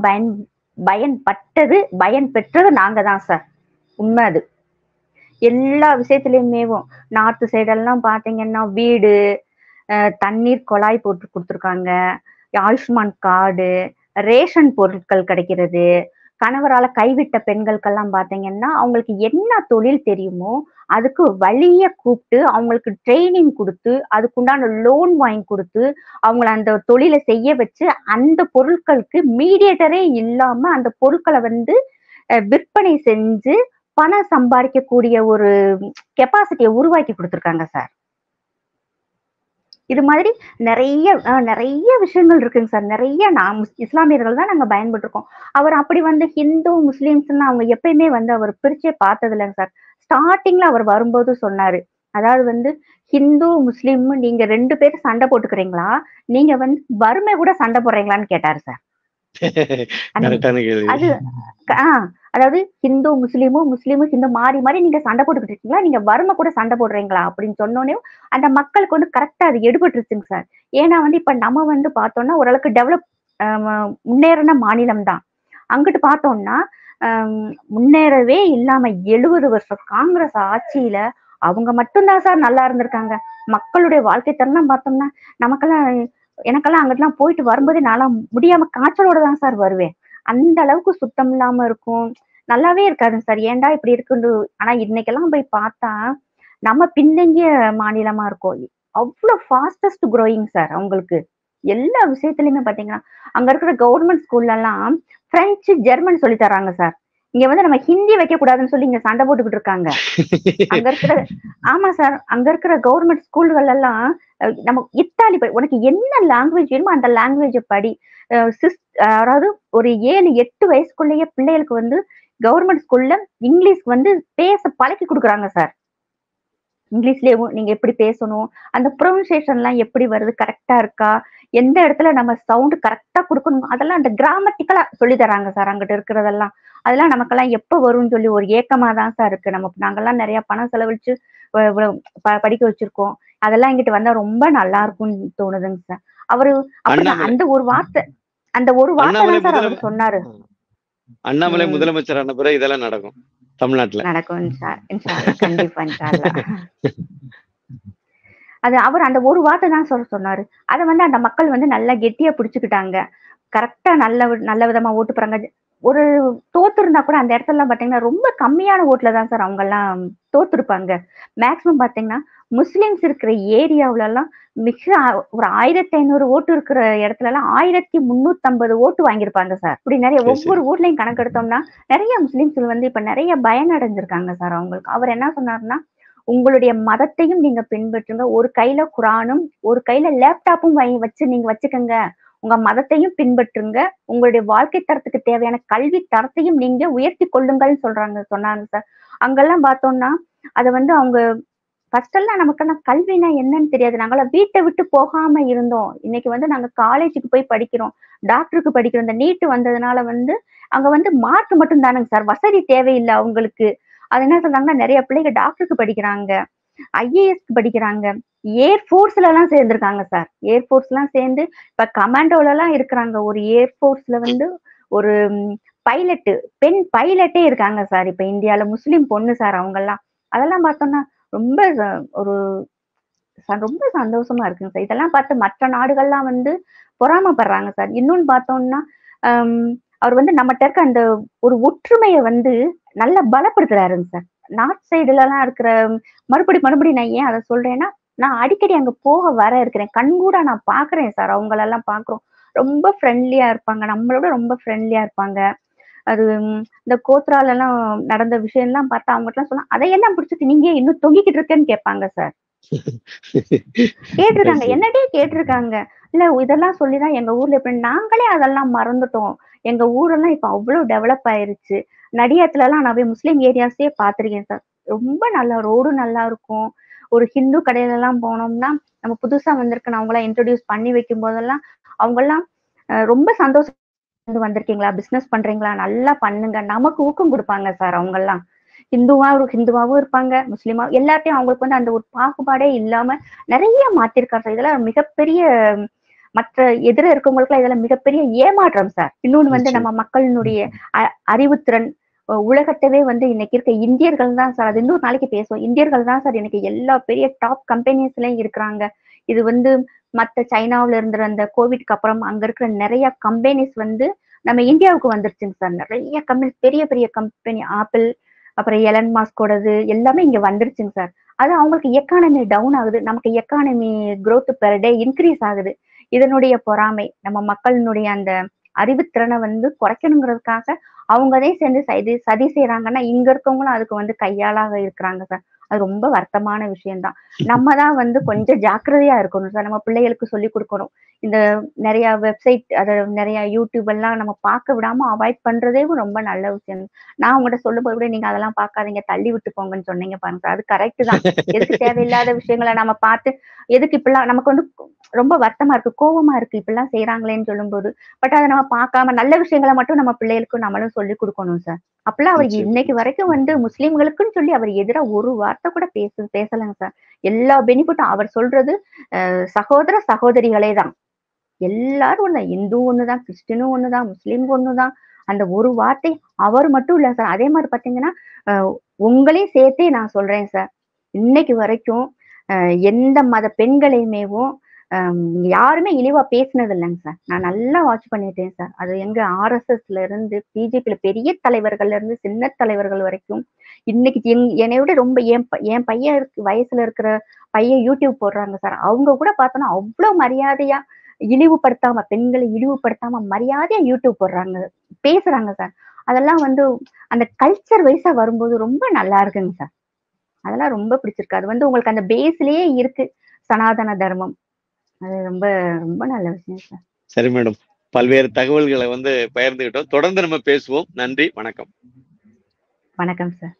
பயன் பெற்றது நாங்க தான் சார். உண்மை அது. எல்லா விஷயத்திலயுமேவும் நார்த் சைடெல்லாம் பாத்தீங்கன்னா வீடு, தண்ணீர் குழாய் போட்டு கொடுத்துருக்காங்க, ஆயுஷ்மான் கார்டு, ரேஷன் பொருட்கள் கிடைக்கிறது. கணவரால கைவிட்ட பெண்களுக்கெல்லாம் பாத்தீங்கன்னா அவங்களுக்கு என்ன தொழில் தெரியுமோ அதுக்கு வழிய கூப்பிட்டு அவங்களுக்கு ட்ரைனிங் கொடுத்து அதுக்குண்டான லோன் வாங்கி கொடுத்து அவங்கள அந்த தொழிலை செய்ய வச்சு அந்த பொருட்களுக்கு மீடியேட்டரே இல்லாம அந்த பொருட்களை வந்து விற்பனை செஞ்சு பணம் சம்பாதிக்கக்கூடிய ஒரு கெப்பாசிட்டியை உருவாக்கி கொடுத்துருக்காங்க சார். இது மாதிரி நிறைய விஷயங்கள் இருக்குங்க சார். நிறைய இஸ்லாமியர்கள் தான் நாங்க பயன்பட்டுருக்கோம். அவர் அப்படி வந்து ஹிந்து முஸ்லிம்ஸ்ன்னு அவங்க எப்பயுமே வந்து அவர் பிரிச்சே பார்த்தது இல்லைங்க சார். ஸ்டார்டிங்ல அவர் வரும்போது சொன்னாரு, அதாவது வந்து ஹிந்து முஸ்லிம் நீங்க 2 பேரும் சண்டை போட்டுக்கிறீங்களா, நீங்க வந்து வறுமை கூட சண்டை போடுறீங்களான்னு கேட்டாரு சார். அது அதாவது ஹிந்து முஸ்லீமும் ஹிந்து மாறி மாறி நீங்க சண்டை போட்டுக்கிட்டு இருக்கீங்களா, நீங்க வறுமை கூட சண்டை போடுறீங்களா அப்படின்னு சொன்னோன்னே அந்த மக்களுக்கு வந்து கரெக்டா அது எடுபட்டுருச்சுங்க சார். ஏன்னா வந்து இப்ப நம்ம வந்து பார்த்தோம்னா ஓரளவுக்கு டெவலப் முன்னேறின மாநிலம் தான். அங்கிட்டு பார்த்தோம்னா முன்னேறவே இல்லாம 70 வருஷம் காங்கிரஸ் ஆட்சியில அவங்க மட்டும்தான் சார் நல்லா இருந்திருக்காங்க. மக்களுடைய வாழ்க்கை தரம் பார்த்தோம்னா எனக்கெல்லாம் அங்கிட்டலாம் போயிட்டு வரும்போதே நான்லாம் முடியாம காய்ச்சலோட தான் சார் வருவேன். அந்த அளவுக்கு சுத்தம் இல்லாம இருக்கும். நல்லாவே இருக்காதுங்க சார். ஏன்டா இப்படி இருக்குன்னு. ஆனா இன்னைக்கெல்லாம் போய் பார்த்தா நம்ம பின்தங்கிய மாநிலமா இருக்கோம். அவ்வளவு ஃபாஸ்டஸ்ட் க்ரோயிங் சார் அவங்களுக்கு. எல்லா விஷயத்துலயுமே பாத்தீங்கன்னா அங்க இருக்கிற கவர்மெண்ட் ஸ்கூல்ல எல்லாம் பிரெஞ்சு, ஜெர்மன் சொல்லி தராங்க சார். இங்க வந்து நம்ம ஹிந்தி வைக்க கூடாதுன்னு சொல்லி இங்க சண்டை போட்டுக்கிட்டு இருக்காங்க. அங்க இருக்கிற ஆமா சார், அங்க இருக்கிற கவர்மெண்ட் ஸ்கூல்கள் எல்லாம் நம்ம இத்தாலி உனக்கு என்ன லாங்குவேஜ் வேணுமோ அந்த லாங்குவேஜ படி. அதாவது ஒரு 7-8 வயசுக்குள்ளேயே பிள்ளைகளுக்கு வந்து கவர்மெண்ட் ஸ்கூல்ல இங்கிலீஷ் வந்து பேச பழக்கி கொடுக்குறாங்க சார். இங்கிலீஷ்லயும் நீங்க எப்படி பேசணும், அந்த ப்ரொனன்சியேஷன் எல்லாம் எப்படி வருது, கரெக்டா இருக்கா, எந்த இடத்துல நம்ம சவுண்ட் கரெக்டா கொடுக்கணும், அதெல்லாம் அந்த கிராமட்டிக்கலா சொல்லி தராங்க சார் அங்கிட்ட இருக்கிறதெல்லாம். அதெல்லாம் நமக்கெல்லாம் எப்ப வரும்னு சொல்லி ஒரு ஏக்கமா தான் சார் இருக்கு. நாங்கெல்லாம் நிறைய பணம் செலவழிச்சு படிக்க வச்சிருக்கோம். அதெல்லாம் இங்கிட்டு வந்தா ரொம்ப நல்லா இருக்கும்னு தோணுதுங்க சார். அவரு அந்த ஒரு வார்த்தை தான் சார் அவர் சொன்னாரு.
அண்ணாமலை முதலமைச்சரான பிறகு இதெல்லாம் நடக்கும் தமிழ்நாட்டுல.
நடக்கும் கண்டிப்பா. அது அவர் அந்த ஒரு வார்த்தை தான் சொன்னாரு. அதை வந்து அந்த மக்கள் வந்து நல்லா கெட்டியா பிடிச்சுக்கிட்டாங்க. கரெக்டா நல்ல விதமா ஓட்டு போறாங்க. ஒரு தோத்து இருந்தா கூட அந்த இடத்துல எல்லாம் பாத்தீங்கன்னா ரொம்ப கம்மியான ஓட்டுல தான் சார் அவங்க எல்லாம் தோத்துருப்பாங்க. மேக்சிமம் பாத்தீங்கன்னா முஸ்லிம்ஸ் இருக்கிற ஏரியாவுல எல்லாம் மிக ஒரு 1500 ஓட்டு இருக்கிற இடத்துல எல்லாம் 1350 ஓட்டு வாங்கியிருப்பாங்க சார். இப்படி நிறைய ஒவ்வொரு ஊர்லயும் கணக்கு எடுத்தோம்னா நிறைய முஸ்லிம்ஸ் வந்து இப்ப நிறைய பயனடைஞ்சிருக்காங்க சார் அவங்களுக்கு. அவர் என்ன சொன்னாருன்னா, உங்களுடைய மதத்தையும் நீங்க பின்பற்றுங்க, ஒரு கையில குரானும் ஒரு கையில லேப்டாப்பும் வச்சு நீங்க வச்சுக்கோங்க, உங்க மதத்தையும் பின்பற்றுங்க, உங்களுடைய வாழ்க்கை தரத்துக்கு தேவையான கல்வி தரத்தையும் நீங்க உயர்த்தி கொள்ளுங்கள்னு சொன்னாங்க சார். அங்கெல்லாம் பார்த்தோம்னா அதை வந்து அவங்க ஃபர்ஸ்ட் எல்லாம் நமக்கெல்லாம் கல்வினா என்னன்னு தெரியாது. நாங்களாம் வீட்டை விட்டு போகாம இருந்தோம். இன்னைக்கு வந்து நாங்க காலேஜுக்கு போய் படிக்கிறோம், டாக்டருக்கு படிக்கிறோம். இந்த நீட் வந்ததுனால வந்து அங்க வந்து மார்க் மட்டும் தானுங்க சார், வசதி தேவையில்லை அவங்களுக்கு. அது என்ன சொல்றாங்கன்னா நிறைய பிள்ளைங்க டாக்டருக்கு படிக்கிறாங்க, ஐஏஎஸ்க்கு படிக்கிறாங்க, ஏர்ஃபோர்ஸ்ல எல்லாம் சேர்ந்திருக்காங்க சார். ஏர்ஃபோர்ஸ் எல்லாம் சேர்ந்து இப்ப கமாண்டோல எல்லாம் இருக்கிறாங்க. ஒரு ஏர்ஃபோர்ஸ்ல வந்து ஒரு பைலட்டு, பெண் பைலட்டே இருக்காங்க சார் இப்ப இந்தியால. முஸ்லிம் பொண்ணு சார் அவங்க எல்லாம். அதெல்லாம் பார்த்தோம்னா ரொம்ப ரொம்ப சந்தோஷமா இருக்குங்க சார். இதெல்லாம் பார்த்து மற்ற நாடுகள்லாம் வந்து பொறாமப்படுறாங்க சார். இன்னொன்னு பார்த்தோம்னா அவர் வந்து நம்மகிட்ட இருக்க அந்த ஒரு ஒற்றுமையை வந்து நல்லா பலப்படுத்துறாருங்க சார். நார்த் சைடுல எல்லாம் இருக்கிற மறுபடியும் நான் ஏன் அதை சொல்றேன்னா, நான் அடிக்கடி அங்க போக வர இருக்கிறேன். கண்கூடா நான் பாக்குறேன் சார். அவங்களெல்லாம் பாக்குறோம். ரொம்ப ஃப்ரெண்ட்லியா இருப்பாங்க. நம்மளோட ரொம்ப ஃப்ரெண்ட்லியா இருப்பாங்க. அது இந்த கோத்ராலலாம் நடந்த விஷயம்லாம் பார்த்தா அவங்கட்டலாம் சொன்னா, "அதையெல்லாம் பிடிச்சுட்டு நீங்க ஏன் இன்னும் தொங்கிக்கிட்டு இருக்கேன்னு?" கேட்பாங்க சார். கேட்டிருக்காங்க.
சரி.
என்னட்டயே கேட்டிருக்காங்க. இல்ல இதெல்லாம் சொல்லி தான் எங்க ஊர்ல இப்ப நாங்களே அதெல்லாம் மறந்துட்டோம். எங்க ஊரெல்லாம் இப்ப அவ்ளோ டெவலப் ஆயிருச்சு. நடியாத்துலலாம் நான் போய் முஸ்லீம் ஏரியாஸே பார்த்துருக்கேன் சார். ரொம்ப நல்லா ரோடு நல்லா இருக்கும். ஒரு ஹிந்து கடையிலலாம் போனோம்னா, நம்ம புதுசா வந்திருக்கன அவங்கலாம் இன்ட்ரோடியூஸ் பண்ணி வைக்கும்போதெல்லாம், அவங்கலாம் ரொம்ப சந்தோஷம் வந்திருக்கீங்களா? பிசினஸ் பண்றீங்களா? நல்லா பண்ணுங்க. நமக்கு ஊக்கம் குடுப்பாங்க சார் அவங்கலாம். ஹிந்துவாவும் இருப்பாங்க. முஸ்லீமா எல்லார்ட்டயும் அவங்களுக்கு வந்து அந்த ஒரு பாகுபாடே இல்லாம நெறைய மாத்திருக்காரு சார். இதெல்லாம் மிகப்பெரிய மற்ற எதிர இருக்கவங்களுக்குலாம் இதெல்லாம் மிகப்பெரிய ஏமாற்றம் சார். இன்னொன்னு வந்து நம்ம
நிச்சயம்.
மக்களினுடைய அறிவுத்திறன் உலகத்தவே வந்து இன்னைக்கு இருக்க இந்தியர்கள் தான் சார். அது இன்னொரு நாளைக்கு பேசுவோம். இந்தியர்கள் தான் சார் இன்னைக்கு எல்லா பெரிய டாப் கம்பெனிஸ்லயும் இருக்கிறாங்க. இது வந்து மத்த சைனாவுல இருந்த அந்த கோவிட்க்கு அப்புறம் அங்க இருக்கிற நெறைய கம்பெனிஸ் வந்து நம்ம இந்தியாவுக்கு வந்துருச்சுங்க சார். நெறைய கம்பெனி பெரிய பெரிய கம்பெனி ஆப்பிள், அப்புறம் எலன் மாஸ்கோடது எல்லாமே இங்க வந்துருச்சுங்க சார். அது அவங்களுக்கு எக்கானமி டவுன் ஆகுது. நமக்கு economy growth per day increase ஆகுது. இதனுடைய பொறாமை. நம்ம மக்களினுடைய அந்த அறிவுத்திறனை வந்து குறைக்கணுங்கிறதுக்காக அவங்களே சேர்ந்து சதி செய்றாங்கன்னா, இங்க இருக்கவங்களும் அதுக்கு வந்து கையாளாக இருக்கிறாங்க சார். அது ரொம்ப வருத்தமான விஷயம் தான். நம்ம தான் வந்து கொஞ்சம் ஜாக்கிரதையா இருக்கணும் சார். நம்ம பிள்ளைகளுக்கு சொல்லிக் குடுக்கணும். இந்த நெறைய வெப்சைட் அத நெறைய யூடியூப் எல்லாம் நம்ம பார்க்க விடாம அவாய்ட் பண்றதே ரொம்ப நல்ல விஷயம். நான் உங்கட்ட சொல்லும்போது கூட நீங்க அதெல்லாம் பார்க்காதீங்க, தள்ளி விட்டு போங்கன்னு சொன்னீங்க பாருங்க சார். அது கரெக்ட் தான். எதுக்கு தேவையில்லாத விஷயங்கள நம்ம பார்த்து, எதுக்கு இப்படிலாம் நமக்கு வந்து ரொம்ப வருத்தமா இருக்கு, கோவமா இருக்கு இப்படிலாம் செய்றாங்களேன்னு சொல்லும்போது. பட் அத நம்ம பார்க்காம நல்ல விஷயங்கள மட்டும் நம்ம பிள்ளைகளுக்கும் நம்மளும் சொல்லிக் குடுக்கணும் சார். அப்பலாம் அவர்
நிச்சயமா,
இன்னைக்கு
நிச்சயம்.
வரைக்கும் வந்து முஸ்லீம்களுக்குன்னு சொல்லி அவர் எதிரா ஒரு வார்த்தை கூட பேசலங்க சார். எல்லா பெனிஃபிட்டும் அவர் சொல்றது சகோதர சகோதரிகளே தான். எல்லாரும் ஒண்ணு. இந்து ஒண்ணுதான், கிறிஸ்டினும் ஒண்ணுதான், முஸ்லீம் ஒண்ணுதான். அந்த ஒரு வார்த்தை அவர் மட்டும் இல்ல சார். அதே மாரி பார்த்தீங்கன்னா, அ உங்களையும் சேர்த்தே நான் சொல்றேன் சார். இன்னைக்கு வரைக்கும் அ எந்த மத பெண்களையுமேவும் யாருமே இழிவா பேசினது இல்லங்க சார். நான் நல்லா வாட்ச் பண்ணிட்டேன் சார். அது எங்க ஆர்எஸ்எஸ்ல இருந்து, பிஜேபில பெரிய தலைவர்கள்ல இருந்து, சின்ன தலைவர்கள் வரைக்கும். இன்னைக்கு என்னைய விட ரொம்ப என் பையன் வயசுல இருக்கிற பையன் யூடியூப் போடுறாங்க சார். அவங்க கூட பார்த்தோம்னா, அவ்ளோ மரியாதையா இழிவுபடுத்தாம பெண்களை இழிவுபடுத்தாம மரியாதையா யூடியூப் போடுறாங்க. பேசுறாங்க சார். அதெல்லாம் வந்து அந்த கல்ச்சர் வைஸா வரும்போது ரொம்ப நல்லா இருக்குங்க சார். அதெல்லாம் ரொம்ப பிடிச்சிருக்கு. அது வந்து உங்களுக்கு அந்த பேஸ்லயே இருக்கு. சனாதன தர்மம். அது ரொம்ப ரொம்ப நல்ல விஷயம் சார்.
சரி மேடம். பல்வேறு தகவல்கள வந்து பகிர்ந்துகிட்டோம். தொடர்ந்து நம்ம பேசுவோம். நன்றி. வணக்கம்.
வணக்கம் சார்.